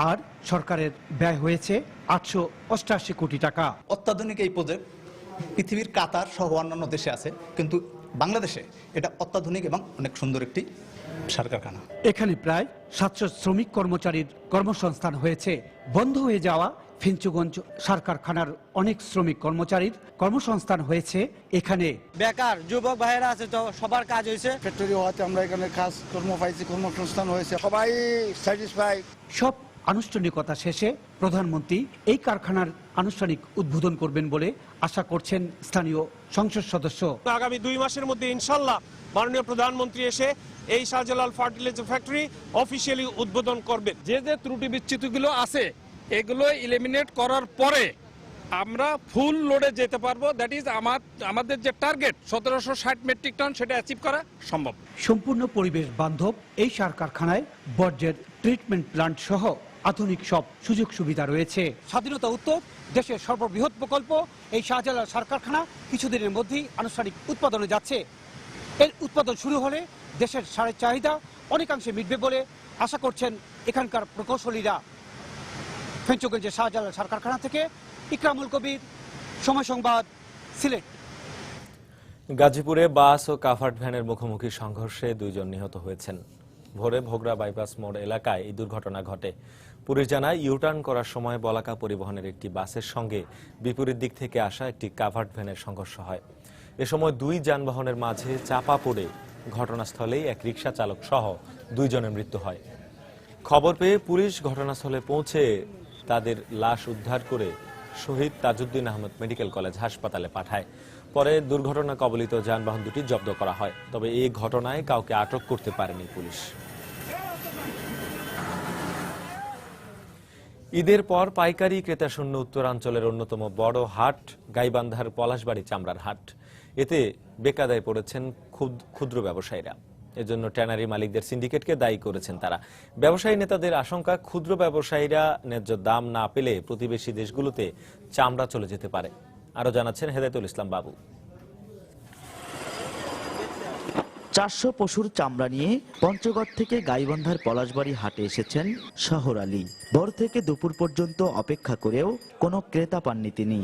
আর সরকারের ব্যয় হয়েছে 888 কোটি টাকা। অত্যাধুনিক এই প্রজেক্ট পৃথিবীর কাতার সহ অন্যান্য দেশে আছে, কিন্তু বাংলাদেশে এটা অত্যাধুনিক এবং অনেক সুন্দর একটি সার কারখানা। এখানে প্রায় 700 শ্রমিক কর্মচারীর কর্মসংস্থান হয়েছে। বন্ধ হয়ে যাওয়া ফেঞ্চুগঞ্জ সার কারখানার অনেক শ্রমিক কর্মচারীর কর্মসংস্থান হয়েছে এখানে। বেকার যুবক ভাইয়েরা আছে, তো সবার কাজ হয়েছে। ফ্যাক্টরি হওয়াতে আমরা এখানে কাজ কর্ম পাইছি, কর্মসংস্থান হয়েছে, সবাই স্যাটিসফাই। সব আনুষ্ঠানিকতা শেষে প্রধানমন্ত্রী এই কারখানার আনুষ্ঠানিক উদ্বোধন করবেন বলে আশা করছেন স্থানীয় সংসদ সদস্য। আগামী 2 মাসের মধ্যে ইনশাল্লাহ মাননীয় প্রধানমন্ত্রী এসে এই শাহজালাল ফার্টিলাইজার ফ্যাক্টরি অফিসিয়ালি উদ্বোধন করবেন। যে যে ত্রুটি বিচ্যুতিগুলো আছে এগুলো এলিমিনেট করার পরে আমরা ফুল লোডে যেতে পারবো। দ্যাট ইজ আমাদের যে টার্গেট 1760 মেট্রিক টন, সেটা অ্যাচিভ করা সম্ভব। সম্পূর্ণ পরিবেশ বান্ধব এই সার কারখানায় বর্জ্যের ট্রিটমেন্ট প্ল্যান্ট সহ আধুনিক সব সুযোগ সুবিধা রয়েছে। স্বাধীনতা উত্তর দেশের সর্ববৃহৎ প্রকল্প এই শাহজালাল সার কারখানা কিছুদিনের মধ্যেই আনুষ্ঠানিক উৎপাদনে যাচ্ছে। এর উৎপাদন শুরু হলে দেশের সারের চাহিদা অনেকাংশে মিটবে বলে আশা করছেন এখানকার প্রকৌশলীরা। ফেঞ্চুগঞ্জের শাহজালাল সার কারখানা থেকে ইকরামুল কবির, সময় সংবাদ, সিলেট। গাজীপুরে বাস ও কাভার্ড ভ্যানের মুখোমুখি সংঘর্ষে 2 জন নিহত হয়েছেন। ভোরে ভোগড়া বাইপাস মোড় এলাকায় এই দুর্ঘটনা ঘটে। পুলিশ জানায়, ইউটার্ন করার সময় বলাকা পরিবহনের একটি বাসের সঙ্গে বিপরীত দিক থেকে আসা একটি কাভার্ড ভ্যানের সংঘর্ষ হয়। এ সময় 2 যানবাহনের মাঝে চাপা পড়ে ঘটনাস্থলেই এক রিকশা চালক সহ 2 জনের মৃত্যু হয়। খবর পেয়ে পুলিশ ঘটনাস্থলে পৌঁছে তাদের লাশ উদ্ধার করে শহীদ তাজউদ্দিন আহমেদ মেডিকেল কলেজ হাসপাতালে পাঠায়। পরে দুর্ঘটনা কবলিত যানবাহন দুটি জব্দ করা হয়। তবে এই ঘটনায় কাউকে আটক করতে পারেনি পুলিশ। ঈদের পর পাইকারি ক্রেতা শূন্য উত্তরাঞ্চলের অন্যতম বড় হাট গাইবান্ধার পলাশবাড়ি চামড়ার হাট। এতে বেকায়দায় পড়েছেন ক্ষুদ্র ব্যবসায়ীরা। এজন্য ট্যানারি মালিকদের সিন্ডিকেটকে দায়ী করেছেন তারা। ব্যবসায়ী নেতাদের আশঙ্কা, ক্ষুদ্র ব্যবসায়ীরা ন্যায্য দাম না পেলে প্রতিবেশী দেশগুলোতে চামড়া চলে যেতে পারে। আরো জানাচ্ছেন হেদায়েতুল ইসলাম বাবু। 400 পশুর চামড়া নিয়ে পঞ্চগড় থেকে গাইবান্ধার পলাশবাড়ি হাটে এসেছেন শহর আলী। ভোর থেকে দুপুর পর্যন্ত অপেক্ষা করেও কোনো ক্রেতা পাননি তিনি।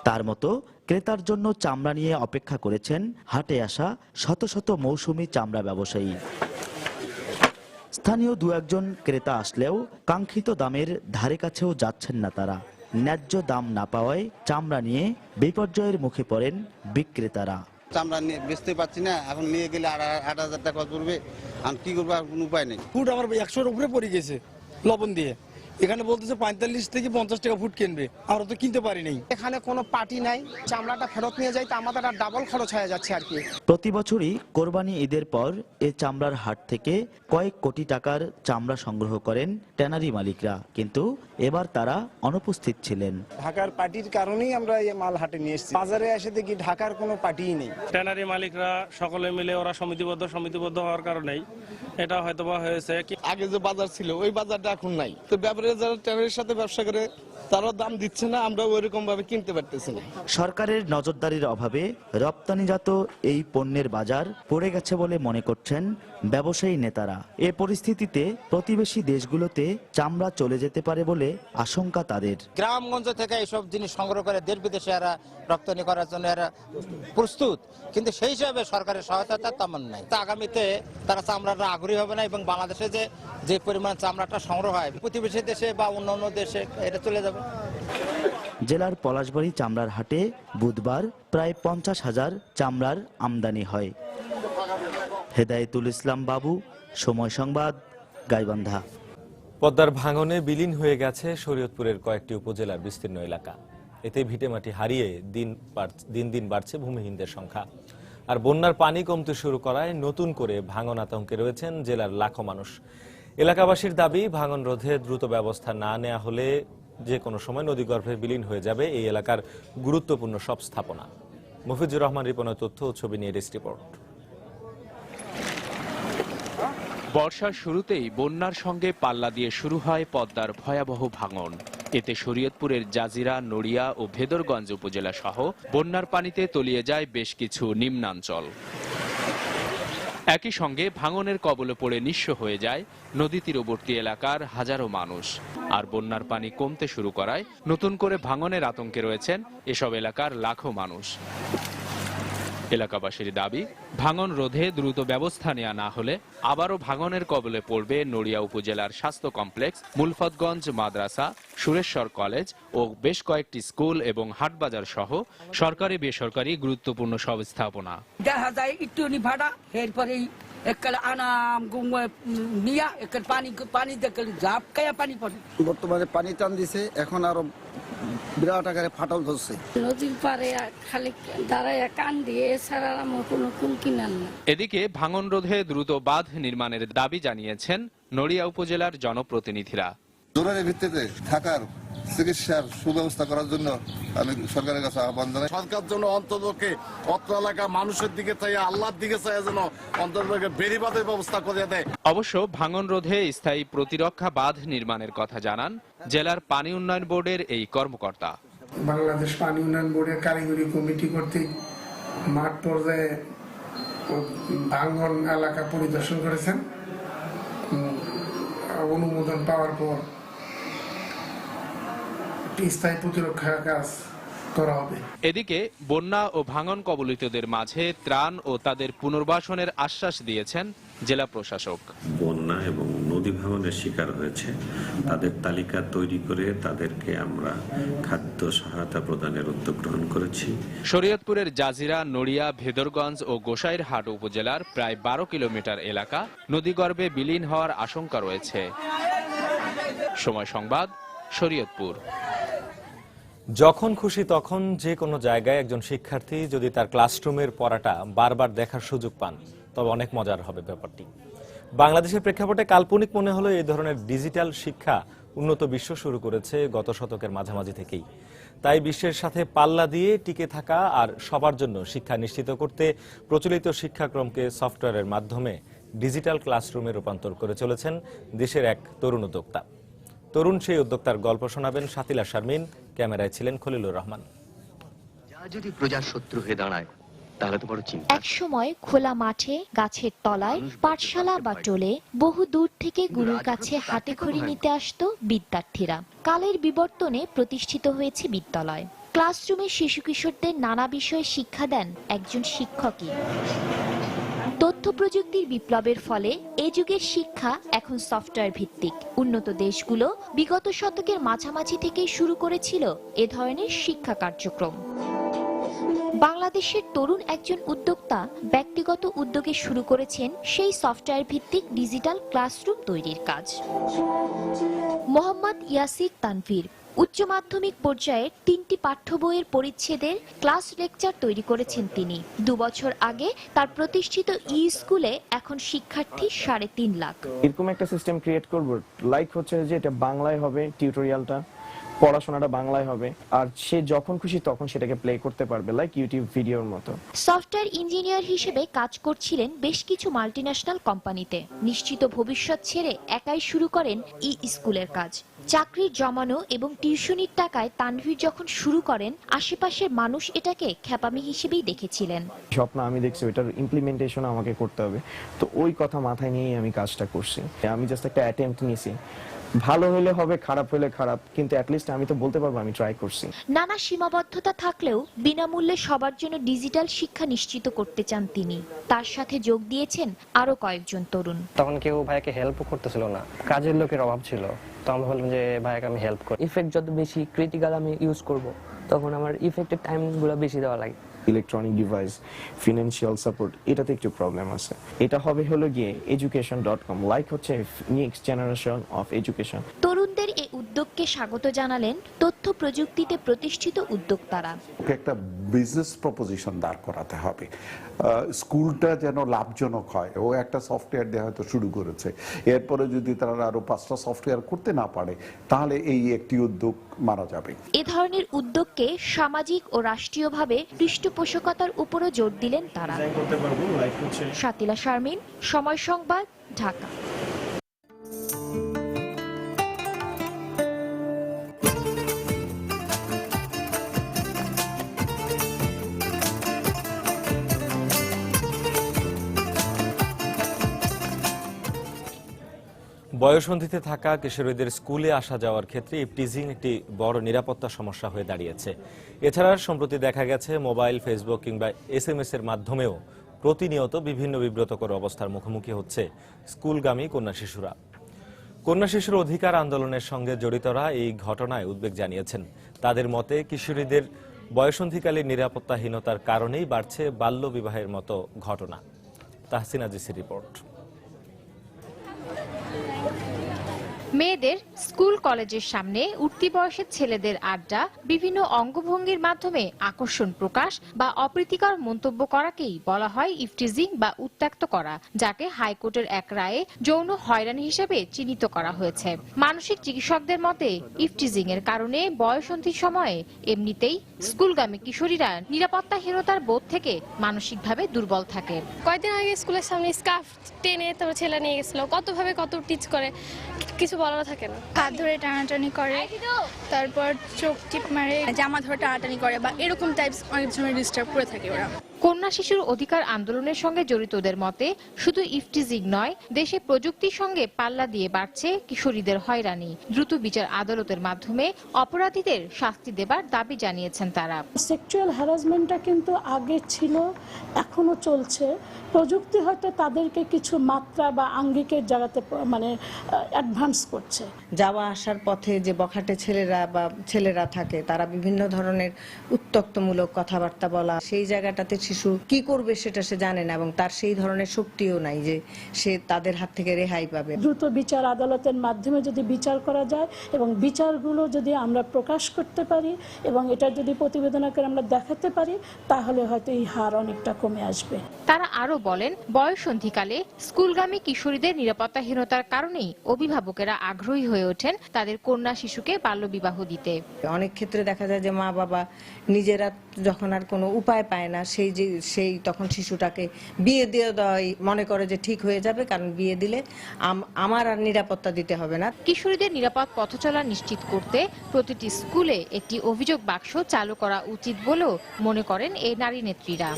তার মতো ক্রেতার জন্য চামড়া নিয়ে অপেক্ষা করেছেন হাটে আসা শত শত মৌসুমী চামড়া ব্যবসায়ী। স্থানীয় দু একজন ক্রেতা আসলেও কাঙ্ক্ষিত দামের ধারে কাছেও যাচ্ছেন না তারা। ন্যায্য দাম না পাওয়ায় চামড়া নিয়ে বিপর্যয়ের মুখে পড়েন বিক্রেতারা। চামড়া নিয়ে বেচতে পারছি না, এখন নিয়ে গেলে 8,000 টাকা পড়বে, আমি কি করবো, আর কোনো উপায় নেই। ফুট আমার 100-র উপরে পড়ে গেছে লবণ দিয়ে। এখানে বলতেছে 45 থেকে 50 টাকা ফুট কিনবে, আমরা তো কিনতে পারি নাই। এখানে কোনো পার্টি নাই, চামড়াটা ফেরত নিয়ে যাই তো আমাদের আর ডাবল খরচ হয়ে যাচ্ছে আর কি। প্রতি বছরই কোরবানি ঈদের পর এ চামড়ার হাট থেকে কয়েক কোটি টাকার চামড়া সংগ্রহ করেন ট্যানারি মালিকরা, কিন্তু এবার তারা অনুপস্থিত ছিলেন। ঢাকার পার্টির কারণেই আমরা এই মাল হাটে নিয়ে এসেছি। বাজারে এসে দেখি ঢাকার কোনো পার্টিই নেই। ট্যানারি মালিকরা সকলে মিলে ওরা সমিতিবদ্ধ হওয়ার কারণেই এটা হয়তোবা হয়েছে। আগে যে বাজার ছিল ওই বাজারটা এখন নাই, তো ব্যাপারে যারা ট্যানারির সাথে ব্যবসা করে তারা দাম দিচ্ছে না, আমরা ওইরকম ভাবে কিনতে পারতেছি না। সরকারের নজরদারির অভাবে রপ্তানিজাত এই পণ্যের বাজার পড়ে গেছে বলে মনে করছেন ব্যবসায়ী নেতারা। এ পরিস্থিতিতে প্রতিবেশী দেশগুলোতে চামড়া চলে যেতে পারে বলে আশঙ্কা তাদের। গ্রামগঞ্জ থেকে এইসব জিনিস সংগ্রহ করে দেশ বিদেশে এরা রপ্তানি করার জন্য এরা প্রস্তুত, কিন্তু সেই হিসাবে সরকারের সহায়তা তেমন নাই। আগামীতে তারা চামড়াটা আগ্রহী হবে না এবং বাংলাদেশে যে পরিমাণ চামড়াটা সংগ্রহ হয় প্রতিবেশী দেশে বা অন্যান্য দেশে এটা চলে যাবে। জেলার পলাশবাড়ি চামড়ার হাটে বুধবার প্রায় 50,000 চামড়ার আমদানি হয়। হেদায়েতুল ইসলাম বাবু, সময় সংবাদ, গাইবান্ধা। পদ্মার ভাঙনে বিলীন হয়ে গেছে শরীয়তপুরের কয়েকটি উপজেলার বিস্তীর্ণ এলাকা। এতে ভিটেমাটি হারিয়ে দিন দিন বাড়ছে ভূমিহীনদের সংখ্যা। আর বন্যার পানি কমতে শুরু করায় নতুন করে ভাঙন আতঙ্কে রয়েছেন জেলার লাখো মানুষ। এলাকাবাসীর দাবি, ভাঙন রোধে দ্রুত ব্যবস্থা না নেওয়া হলে যে কোনো সময় নদীগর্ভে বিলীন হয়ে যাবে এই এলাকার গুরুত্বপূর্ণ সব স্থাপনা। মফিজুর রহমান রিপনের তথ্য ও ছবি নিয়ে ডেস্ক রিপোর্ট। বর্ষার শুরুতেই বন্যার সঙ্গে পাল্লা দিয়ে শুরু হয় পদ্মার ভয়াবহ ভাঙন। এতে শরীয়তপুরের জাজিরা, নড়িয়া ও ভেদরগঞ্জ উপজেলা সহ বন্যার পানিতে তলিয়ে যায় বেশ কিছু নিম্নাঞ্চল। একই সঙ্গে ভাঙনের কবলে পড়ে নিঃস্ব হয়ে যায় নদী তীরবর্তী এলাকার হাজারো মানুষ। আর বন্যার পানি কমতে শুরু করায় নতুন করে ভাঙনের আতঙ্কে রয়েছেন এসব এলাকার লাখো মানুষ। এলাকাবাসীর দাবি, ভাঙন রোধে দ্রুত ব্যবস্থা নেওয়া না হলে আবারও ভাঙনের কবলে পড়বে নড়িয়া উপজেলার স্বাস্থ্য কমপ্লেক্স, মুলফতগঞ্জ মাদ্রাসা, সুরেশ্বর কলেজ ও বেশ কয়েকটি স্কুল এবং হাটবাজার সহ সরকারি বেসরকারি গুরুত্বপূর্ণ সব স্থাপনা। দেখা যায় একটু ভাড়া এরপরে বর্তমানে পানি টান দিছে, এখন আরো বিরাট আকারে ফাটল ধরছে। নদীর পারে খালি দাঁড়ায় কান দিয়ে, এছাড়া আমার কোনো কুলকি নেন না। এদিকে ভাঙন রোধে দ্রুত বাঁধ নির্মাণের দাবি জানিয়েছেন নড়িয়া উপজেলার জনপ্রতিনিধিরা। জরুরি ভিত্তিতে থাকার, চিকিৎসার সুব্যবস্থা করার জন্য আমি সরকারের কাছে আহ্বান জানাই। সরকার যেন অন্ততকে অত্র এলাকা মানুষের দিকে চাই, আল্লাহর দিকে চাই, যেন অন্ততকে বেড়িবাঁধের ব্যবস্থা করে দেয়। অবশ্য ভাঙন রোধে স্থায়ী প্রতিরক্ষা বাঁধ নির্মাণের কথা জানান জেলার পানি উন্নয়ন বোর্ডের এই কর্মকর্তা। বাংলাদেশ পানি উন্নয়ন বোর্ডের কারিগরি কমিটি কর্তৃক মাঠ পর্যায়ে ভাঙন এলাকা পরিদর্শন করেছেন। অনুমোদন পাওয়ার পর স্থায়ী প্রতিরক্ষা কাজ করা হবে। এদিকে বন্যা ও ভাঙন কবলিতদের মাঝে ত্রাণ ও তাদের পুনর্বাসনের আশ্বাস দিয়েছেন জেলা প্রশাসক। বন্যা এবং অধিভাবনের শিকার হয়েছে তাদের তালিকা তৈরি করে তাদেরকে আমরা খাদ্য সহায়তা প্রদানের উদ্যোগ গ্রহণ করেছি। শরীয়তপুরের জাজিরা, নড়িয়া, ভেদরগঞ্জ ও গোসাইরহাট উপজেলার প্রায় 12 কিলোমিটার এলাকা নদীগর্ভে বিলীন হওয়ার আশঙ্কা রয়েছে। সময় সংবাদ, শরীয়তপুর। যখন খুশি তখন যে কোনো জায়গায় একজন শিক্ষার্থী যদি তার ক্লাসরুমের পড়াটা বারবার দেখার সুযোগ পান তবে অনেক মজার হবে ব্যাপারটি। বাংলাদেশের প্রেক্ষাপটে কাল্পনিক মনে হলো এই ধরনের ডিজিটাল শিক্ষা উন্নত বিশ্ব শুরু করেছে গত শতকের মাঝামাঝি থেকেই। তাই বিশ্বের সাথে পাল্লা দিয়ে টিকে থাকা আর সবার জন্য শিক্ষা নিশ্চিত করতে প্রচলিত শিক্ষাক্রমকে সফটওয়্যারের মাধ্যমে ডিজিটাল ক্লাসরুমে রূপান্তর করে চলেছেন দেশের এক তরুণ উদ্যোক্তা। তরুণ সেই উদ্যোক্তার গল্প শোনাবেন শাতিলা শারমিন, ক্যামেরায় ছিলেন খলিলুর রহমান। যদি প্রজার শত্রু হয়ে দাঁড়ায় তাহলে তো বড় চিন্তা। এক সময় খোলা মাঠে, গাছের তলায়, পাঠশালা বা টোলে বহু দূর থেকে গুরুর কাছে হাতে খড়ি নিতে আসতো বিদ্যার্থীরা। কালের বিবর্তনে প্রতিষ্ঠিত হয়েছে বিদ্যালয়। ক্লাসরুমে শিশু কিশোরদের নানা বিষয়ে শিক্ষা দেন একজন শিক্ষকই। তথ্য প্রযুক্তির বিপ্লবের ফলে এ যুগের শিক্ষা এখন সফটওয়্যার ভিত্তিক। উন্নত দেশগুলো বিগত শতকের মাঝামাঝি থেকেই শুরু করেছিল এ ধরনের শিক্ষা কার্যক্রম। বাংলাদেশের তরুণ একজন উদ্যোক্তা ব্যক্তিগত উদ্যোগে শুরু করেছেন সেই সফটওয়্যার ভিত্তিক ডিজিটাল ক্লাসরুম তৈরির কাজ। মোহাম্মদ ইয়াসির তানভীর উচ্চ মাধ্যমিক পর্যায়ের 3টি পাঠ্য বইয়ের পরিচ্ছেদের ক্লাস লেকচার তৈরি করেছেন তিনি। 2 বছর আগে তার প্রতিষ্ঠিত স্কুলে এখন শিক্ষার্থী 3.5 লাখ। এরকম একটা সিস্টেম ক্রিয়েট করব, লাইক হচ্ছে যে এটা বাংলায় হবে, টিউটোরিয়ালটা পড়াশোনাটা বাংলায় হবে, আর সে যখন খুশি তখন সেটাকে প্লে করতে পারবে, লাইক ইউটিউব ভিডিওর মতো। সফটওয়্যার ইঞ্জিনিয়ার হিসেবে কাজ করছিলেন বেশ কিছু মাল্টিন্যাশনাল কোম্পানিতে। নিশ্চিত ভবিষ্যৎ ছেড়ে একাই শুরু করেন স্কুলের কাজ। চাকরির জমানো এবং টিউশনির টাকায় তানভীর যখন শুরু করেন, আশেপাশের মানুষ এটাকে খ্যাপামি হিসেবেই দেখেছিলেন। স্বপ্ন আমি দেখছি, ওইটার ইমপ্লিমেন্টেশন আমাকে করতে হবে, তো ওই কথা মাথায় নিয়েই আমি কাজটা করছি। আমি জাস্ট একটা অ্যাটেম্প্ট নিয়েছি, ভালো হলে হবে, খারাপ হলে খারাপ, কিন্তু অ্যাটলিস্ট আমি তো বলতে পারবো আমি ট্রাই করছি। নানা সীমাবদ্ধতা থাকলেও বিনামূল্যে সবার জন্য ডিজিটাল শিক্ষা নিশ্চিত করতে চান তিনি। তার সাথে যোগ দিয়েছেন আরো কয়েকজন তরুণ। তখন কেউ ভাইকে হেল্প করতেছিল না, কাজের লোকের অভাব ছিল, তো আমি বললাম যে ভাইকে আমি হেল্প করি। ইফেক্ট যত বেশি ক্রিটিক্যাল আমি ইউজ করব, তখন আমার ইফেক্টের টাইমগুলো বেশি দেওয়া লাগে। ইলেকট্রনিক ডিভাইস, ফিনান্সিয়াল সাপোর্ট, এটাতে একটু প্রবলেম আছে। এটা হবে হলো গিয়ে education.com, লাইক হচ্ছে নেক্সট জেনারেশন অফ এডুকেশন। তরুণদের এই উদ্যোগকে স্বাগত জানালেন তথ্য প্রযুক্তিতে প্রতিষ্ঠিত উদ্যোক্তারা। একটা বিজনেস প্রপোজিশন দাঁড় করাতে হবে, স্কুলটা যেন লাভজনক হয়। ও একটা সফটওয়্যার দিয়ে হয়তো শুরু করেছে, এরপরে যদি তারা আরো 5টা সফটওয়্যার করতে না পারে তাহলে এই একটি উদ্যোগ মারা যাবে। এ ধরনের উদ্যোগকে সামাজিক ও রাষ্ট্রীয়ভাবে পৃষ্ঠপোষকতার উপরও জোর দিলেন তারা। শাতিলা শারমিন, সময় সংবাদ, ঢাকা। বয়ঃসন্ধিতে থাকা কিশোরীদের স্কুলে আসা যাওয়ার ক্ষেত্রে ইপটিজিং একটি বড় নিরাপত্তা সমস্যা হয়ে দাঁড়িয়েছে। এছাড়া সম্প্রতি দেখা গেছে মোবাইল, ফেসবুক কিংবা SMS এর মাধ্যমেও প্রতিনিয়ত বিভিন্ন বিব্রতকর অবস্থার মুখোমুখি হচ্ছে স্কুলগামী কন্যা শিশুরা। কন্যা শিশুর অধিকার আন্দোলনের সঙ্গে জড়িতরা এই ঘটনায় উদ্বেগ জানিয়েছেন। তাদের মতে কিশোরীদের বয়ঃসন্ধিকালীন নিরাপত্তাহীনতার কারণেই বাড়ছে বাল্যবিবাহের মতো ঘটনা। তাহসিনা জিসির রিপোর্ট। মেয়েদের স্কুল কলেজের সামনে উঠতি বয়সের ছেলেদের আড্ডা, বিভিন্ন অঙ্গভঙ্গির মাধ্যমে আকর্ষণ প্রকাশ বা অপ্রীতিকর মন্তব্য করাকেই বলা হয় ইফটিজিং বা উত্ত্যক্ত করা, যাকে হাইকোর্টের এক রায়ে যৌন হয়রানি হিসেবে চিহ্নিত করা হয়েছে। মানসিক চিকিৎসকদের মতে ইফটিজিং এর কারণে বয়ঃসন্ধির সময়ে এমনিতেই স্কুলগামী কিশোরীরা নিরাপত্তাহীনতার বোধ থেকে মানসিকভাবে দুর্বল থাকে। কয়েকদিন আগে স্কুলের সামনে স্কার্ফ টেনে তারপর ছেলে নিয়ে গেছিল, কতভাবে কত টিচ করে কিছু বলানো থাকে না। হাত ধরে টানাটানি করে, তারপর চোখ টিপ মারে, জামা ধরে টানাটানি করে, বা এরকম টাইপস অনেক সময় ডিস্টার্ব করে থাকে ওরা। কন্যা শিশুর অধিকার আন্দোলনের সঙ্গে জড়িতদের মতে শুধু ইফটিজিং নয়, দেশে প্রযুক্তির সঙ্গে পাল্লা দিয়ে বাড়ছে কিশোরীদের হয়রানি। দ্রুত বিচার আদালতের মাধ্যমে অপরাধীদের শাস্তি দেবার দাবি জানিয়েছেন তারা। সেক্সুয়াল হ্যারাসমেন্টটা কিন্তু আগে ছিল, এখনো চলছে। প্রযুক্তি হয়তো তাদেরকে কিছু মাত্রা বা আঙ্গিকের জায়গাতে মানে অ্যাডভান্স করছে। যাওয়া আসার পথে যে বখাটে ছেলেরা থাকে, তারা বিভিন্ন ধরনের উত্ত্যক্তমূলক কথাবার্তা বলা, সেই জায়গাটাতে শিশু কি করবে সেটা সে জানে না এবং তার সেই ধরনের শক্তিও নাই যে সে তাদের হাত থেকে রেহাই পাবে। দ্রুত বিচার আদালতের মাধ্যমে যদি বিচার করা যায় এবং বিচারগুলো যদি আমরা প্রকাশ করতে পারি এবং এটা যদি প্রতিবেদন আকারে আমরা দেখাতে পারি, তাহলে হয়তো এই হার অনেকটা কমে আসবে। তারা আরো বলেন, বয়ঃসন্ধিকালে স্কুলগামী কিশোরীদের নিরাপত্তাহীনতার কারণেই অভিভাবকেরা আগ্রহী হয়ে ওঠেন তাদের কন্যা শিশুকে বাল্যবিবাহ দিতে। অনেক ক্ষেত্রে দেখা যায় যে মা বাবা নিজেরা যখন আর কোনো উপায় পায় না, সেই তখন শিশুটাকে বিয়ে দিয়ে দেওয়াই মনে করে যে ঠিক হয়ে যাবে, কারণ বিয়ে দিলে আমার আর নিরাপত্তা দিতে হবে না। কিশোরীদের নিরাপদ পথচলা নিশ্চিত করতে প্রতিটি স্কুলে একটি অভিযোগ বাক্স চালু করা উচিত বলেও মনে করেন এই নারী নেত্রীরা।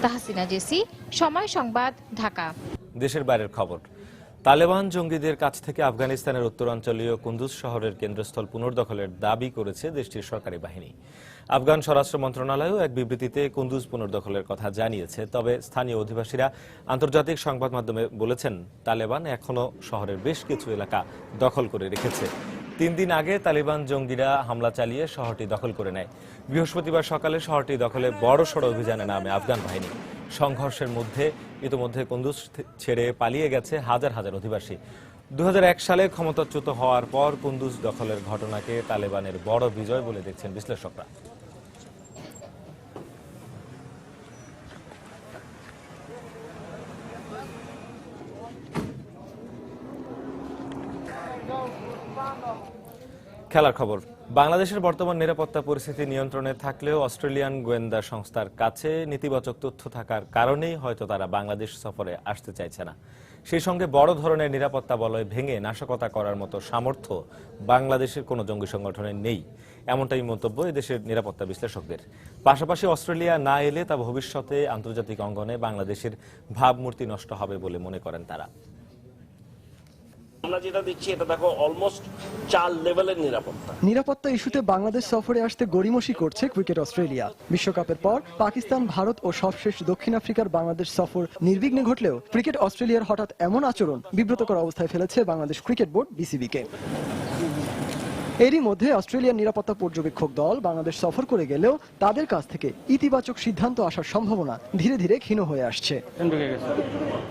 তাহসিনা জেসি, সময় সংবাদ, ঢাকা। দেশের বাইরের খবর। তালেবান জঙ্গিদের কাছ থেকে আফগানিস্তানের উত্তরাঞ্চলীয় কুন্দুজ শহরের কেন্দ্রস্থল পুনর্দখলের দাবি করেছে দেশটির সরকারি বাহিনী। আফগান স্বরাষ্ট্র মন্ত্রণালয়ও এক বিবৃতিতে কুন্দুজ পুনর্দখলের কথা জানিয়েছে। তবে স্থানীয় অধিবাসীরা আন্তর্জাতিক সংবাদ মাধ্যমে বলেছেন, তালেবান এখনও শহরের বেশ কিছু এলাকা দখল করে রেখেছে। 3 দিন আগে তালিবান জঙ্গিরা হামলা চালিয়ে শহরটি দখল করে নেয়। বৃহস্পতিবার সকালে শহরটি দখলে বড়সড় অভিযানে নামে আফগান বাহিনী। সংঘর্ষের মধ্যে ইতিমধ্যে কুন্দুজ ছেড়ে পালিয়ে গেছে হাজার হাজার অধিবাসী। 2001 সালে ক্ষমতাচ্যুত হওয়ার পর কুন্দুজ দখলের ঘটনাকে তালেবানের বড় বিজয় বলে দেখছেন বিশ্লেষকরা। খেলার খবর। বাংলাদেশের বর্তমান নিরাপত্তা পরিস্থিতি নিয়ন্ত্রণে থাকলেও অস্ট্রেলিয়ান গোয়েন্দা সংস্থার কাছে নেতিবাচক তথ্য থাকার কারণেই হয়তো তারা বাংলাদেশ সফরে আসতে চাইছে না। সেই সঙ্গে বড় ধরনের নিরাপত্তা বলয় ভেঙে নাশকতা করার মতো সামর্থ্য বাংলাদেশের কোনো জঙ্গি সংগঠনের নেই, এমনটাই মন্তব্য এদেশের নিরাপত্তা বিশ্লেষকদের। পাশাপাশি অস্ট্রেলিয়া না এলে তা ভবিষ্যতে আন্তর্জাতিক অঙ্গনে বাংলাদেশের ভাবমূর্তি নষ্ট হবে বলে মনে করেন তারা। আমরা যেটা দেখছি এটা দেখো অলমোস্ট 4 লেভেলের নিরাপত্তা ইস্যুতে বাংলাদেশ সফরে আসতে গড়িমসি করছে ক্রিকেট অস্ট্রেলিয়া। বিশ্বকাপের পর পাকিস্তান, ভারত ও সবশেষ দক্ষিণ আফ্রিকার বাংলাদেশ সফর নির্বিঘ্নে ঘটলেও ক্রিকেট অস্ট্রেলিয়ার হঠাৎ এমন আচরণ বিব্রতকর অবস্থায় ফেলেছে বাংলাদেশ ক্রিকেট বোর্ড বিসিবিকে। এরই মধ্যে অস্ট্রেলিয়ার নিরাপত্তা পর্যবেক্ষক দল বাংলাদেশ সফর করে গেলেও তাদের কাছ থেকে ইতিবাচক সিদ্ধান্ত আসার সম্ভাবনা ধীরে ধীরে ক্ষীণ হয়ে আসছে।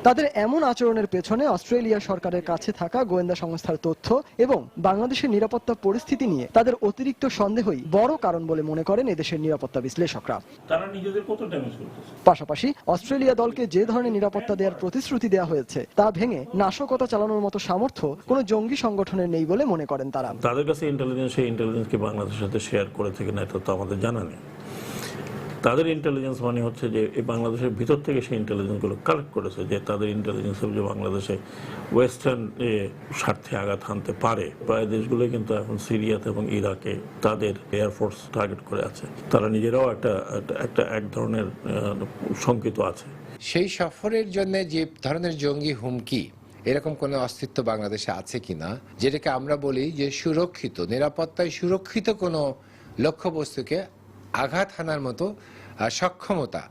তাদের এমন আচরণের পেছনে অস্ট্রেলিয়া সরকারের কাছে থাকা গোয়েন্দা সংস্থার তথ্য এবং বাংলাদেশের নিরাপত্তা পরিস্থিতি নিয়ে তাদের অতিরিক্ত সন্দেহই বড় কারণ বলে মনে করেন এদেশের নিরাপত্তা বিশ্লেষকরা। তারা নিজেদের কত ড্যামেজ করতেছে। পাশাপাশি অস্ট্রেলিয়া দলকে যে ধরনের নিরাপত্তা দেওয়ার প্রতিশ্রুতি দেওয়া হয়েছে তা ভেঙে নাশকতা চালানোর মতো সামর্থ্য কোনো জঙ্গি সংগঠনের নেই বলে মনে করেন তারা। তাদের কাছে ইন্টেলিজেন্স, সেই ইন্টেলিজেন্সকে বাংলাদেশের সাথে শেয়ার করে থেকে না, এটা তো আমাদের জানা নেই। তাদের ইন্টেলিজেন্স মানে হচ্ছে যে এই বাংলাদেশের ভিতর থেকে সেই ইন্টেলিজেন্সগুলো কালেক্ট করেছে, যে তাদের ইন্টেলিজেন্স যে বাংলাদেশে ওয়েস্টার্ন স্বার্থে আঘাত হানতে পারে। প্রায় দেশগুলো কিন্তু এখন সিরিয়াতে এবং ইরাকে তাদের এয়ারফোর্স টার্গেট করে আছে। তারা নিজেরাও এক ধরনের শঙ্কিত আছে। সেই সফরের জন্য যে ধরনের জঙ্গি হুমকি, এরকম কোনো অস্তিত্ব বাংলাদেশে আছে কিনা, যেটাকে আমরা বলি যে সুরক্ষিত, নিরাপত্তায় সুরক্ষিত কোনো লক্ষ্যবস্তুকে আঘাত হানার মতো সক্ষমতা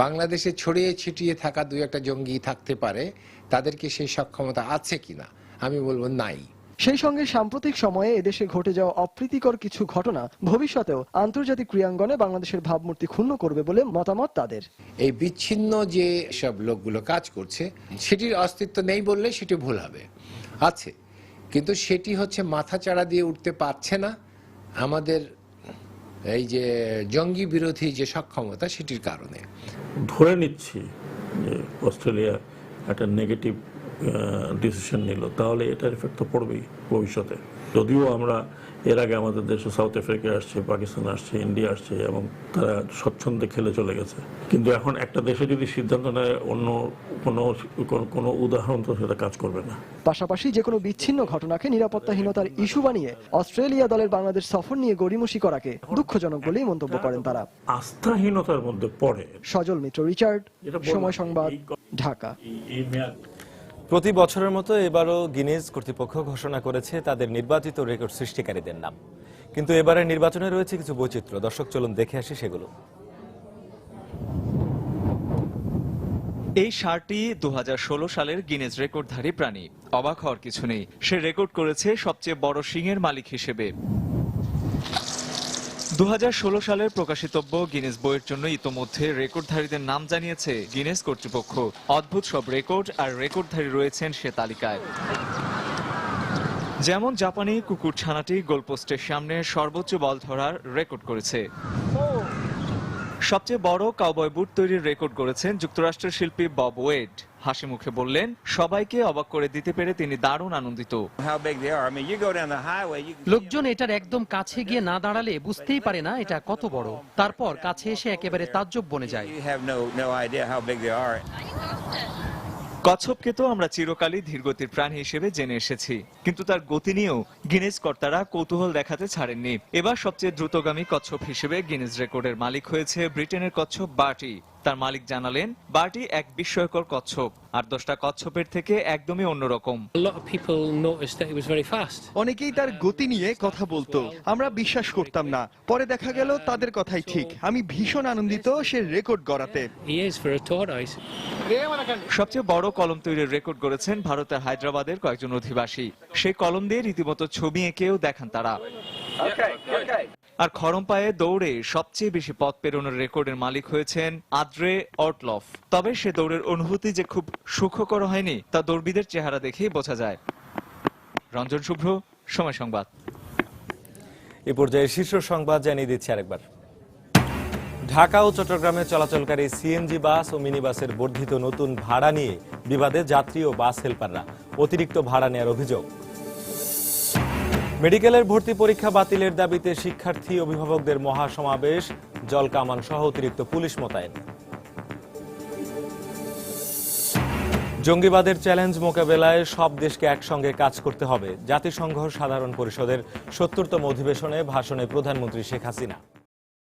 বাংলাদেশে ছড়িয়ে ছিটিয়ে থাকা 2-1টা জঙ্গি থাকতে পারে, তাদেরকে সেই সক্ষমতা আছে কিনা আমি বলবো নাই। সেই সঙ্গে সাম্প্রতিক সময়ে এদেশে ঘটে যাওয়া অপ্রীতিকর কিছু ঘটনা ভবিষ্যতেও আন্তর্জাতিক ক্রীড়াঙ্গনে বাংলাদেশের ভাবমূর্তি ক্ষুণ্ণ করবে বলে মতামত তাদের। এই বিচ্ছিন্ন যে সব লোকগুলো কাজ করছে, সেটির অস্তিত্ব নেই বললে সেটি ভুল হবে, আছে, কিন্তু সেটি হচ্ছে মাথাচাড়া দিয়ে উঠতে পারছে না আমাদের এই যে জঙ্গি বিরোধী যে সক্ষমতা, সেটির কারণে। ধরে নিচ্ছি যে অস্ট্রেলিয়া একটা নেগেটিভ ডিসিশন নিল, তাহলে এটার এফেক্ট তো পড়বেই ভবিষ্যতে। যদিও আমরা এর আগে আমাদের দেশে সাউথ আফ্রিকা আসছে, পাকিস্তান আসছে, ইন্ডিয়া আসছে এবং তারা স্বচ্ছন্দে খেলে চলে গেছে, কিন্তু এখন একটা দেশে যদি সিদ্ধান্ত নেয় অন্য কোনো উদাহরণ তো সেটা কাজ করবে না। পাশাপাশি যে কোনো বিচ্ছিন্ন ঘটনাকে নিরাপত্তাহীনতার ইস্যু বানিয়ে অস্ট্রেলিয়া দলের বাংলাদেশ সফর নিয়ে গড়িমসি করাকে দুঃখজনক বলেই মন্তব্য করেন তারা। আস্থাহীনতার মধ্যে পড়ে। সজল মিত্র, রিচার্ড, সময় সংবাদ, ঢাকা। প্রতি বছরের মতো এবারও গিনেস কর্তৃপক্ষ ঘোষণা করেছে তাদের নির্বাচিত রেকর্ড সৃষ্টিকারীদের নাম, কিন্তু এবারের নির্বাচনে রয়েছে কিছু বৈচিত্র্য। দর্শক, চলুন দেখে আসি সেগুলো। এই ষাঁড়টি 2016 সালের গিনেস রেকর্ডধারী প্রাণী। অবাক হওয়ার কিছু নেই, সে রেকর্ড করেছে সবচেয়ে বড় শিংয়ের মালিক হিসেবে। 2016 সালের প্রকাশিতব্য গিনেস বইয়ের জন্য ইতোমধ্যে রেকর্ডধারীদের নাম জানিয়েছে গিনেস কর্তৃপক্ষ। অদ্ভুত সব রেকর্ড আর রেকর্ডধারী রয়েছেন সে তালিকায়। যেমন জাপানি কুকুর ছানাটি গোলপোস্টের সামনে সর্বোচ্চ বল ধরার রেকর্ড করেছে। সবচেয়ে বড় কাউবয় বুট তৈরির রেকর্ড করেছেন যুক্তরাষ্ট্রের শিল্পী বব ওয়েড। হাসি মুখে বললেন, সবাইকে অবাক করে দিতে পেরে তিনি দারুণ আনন্দিত। লোকজন এটার একদম কাছে গিয়ে না দাঁড়ালে বুঝতেই পারে না এটা কত বড়, তারপর কাছে এসে একেবারে তাজ্জব বনে যায়। কচ্ছপকে তো আমরা চিরকালই ধীরগতির প্রাণী হিসেবে জেনে এসেছি, কিন্তু তার গতি নিয়েও গিনেস কর্তারা কৌতূহল দেখাতে ছাড়েননি। এবার সবচেয়ে দ্রুতগামী কচ্ছপ হিসেবে গিনেস রেকর্ডের মালিক হয়েছে ব্রিটেনের কচ্ছপ বার্টি। তার মালিক জানালেন, বার্টি এক বিস্ময়কর কচ্ছপ, আর 10টা কচ্ছপের থেকে একদমই অন্যরকম। অনেকেই তার গতি নিয়ে কথা বলতো, আমরা বিশ্বাস করতাম না, পরে দেখা গেল তাদের কথাই ঠিক। আমি ভীষণ আনন্দিত সে রেকর্ড গড়াতে। সবচেয়ে বড় কলম তৈরির রেকর্ড করেছেন ভারতের হায়দ্রাবাদের কয়েকজন অধিবাসী। সেই কলম দিয়ে রীতিমতো ছবি এঁকেও দেখান তারা। আর খরম পায়ে দৌড়ে সবচেয়ে বেশি পথ পেরোনোর রেকর্ডের মালিক হয়েছেন আদ্রে অর্টলফ। তবে সে দৌড়ের অনুভূতি যে খুব সুখকর হয়নি তা দৌড়বিদের চেহারা দেখেই বোঝা যায়। রঞ্জন শুভ্র, সময় সংবাদ। এ পর্যায়ে শীর্ষ সংবাদ জানিয়ে দিচ্ছি আরেকবার। ঢাকা ও চট্টগ্রামে চলাচলকারী সিএনজি বাস ও মিনি বাসের বর্ধিত নতুন ভাড়া নিয়ে বিবাদে যাত্রী ও বাস হেলপাররা। অতিরিক্ত ভাড়া নেওয়ার অভিযোগ। মেডিকেলের ভর্তি পরীক্ষা বাতিলের দাবিতে শিক্ষার্থী অভিভাবকদের মহাসমাবেশ, জলকামান সহ অতিরিক্ত পুলিশ মোতায়েন। জঙ্গিবাদের চ্যালেঞ্জ মোকাবেলায় সব দেশকে একসঙ্গে কাজ করতে হবে। জাতিসংঘ সাধারণ পরিষদের ৭০তম অধিবেশনে ভাষণে প্রধানমন্ত্রী শেখ হাসিনা।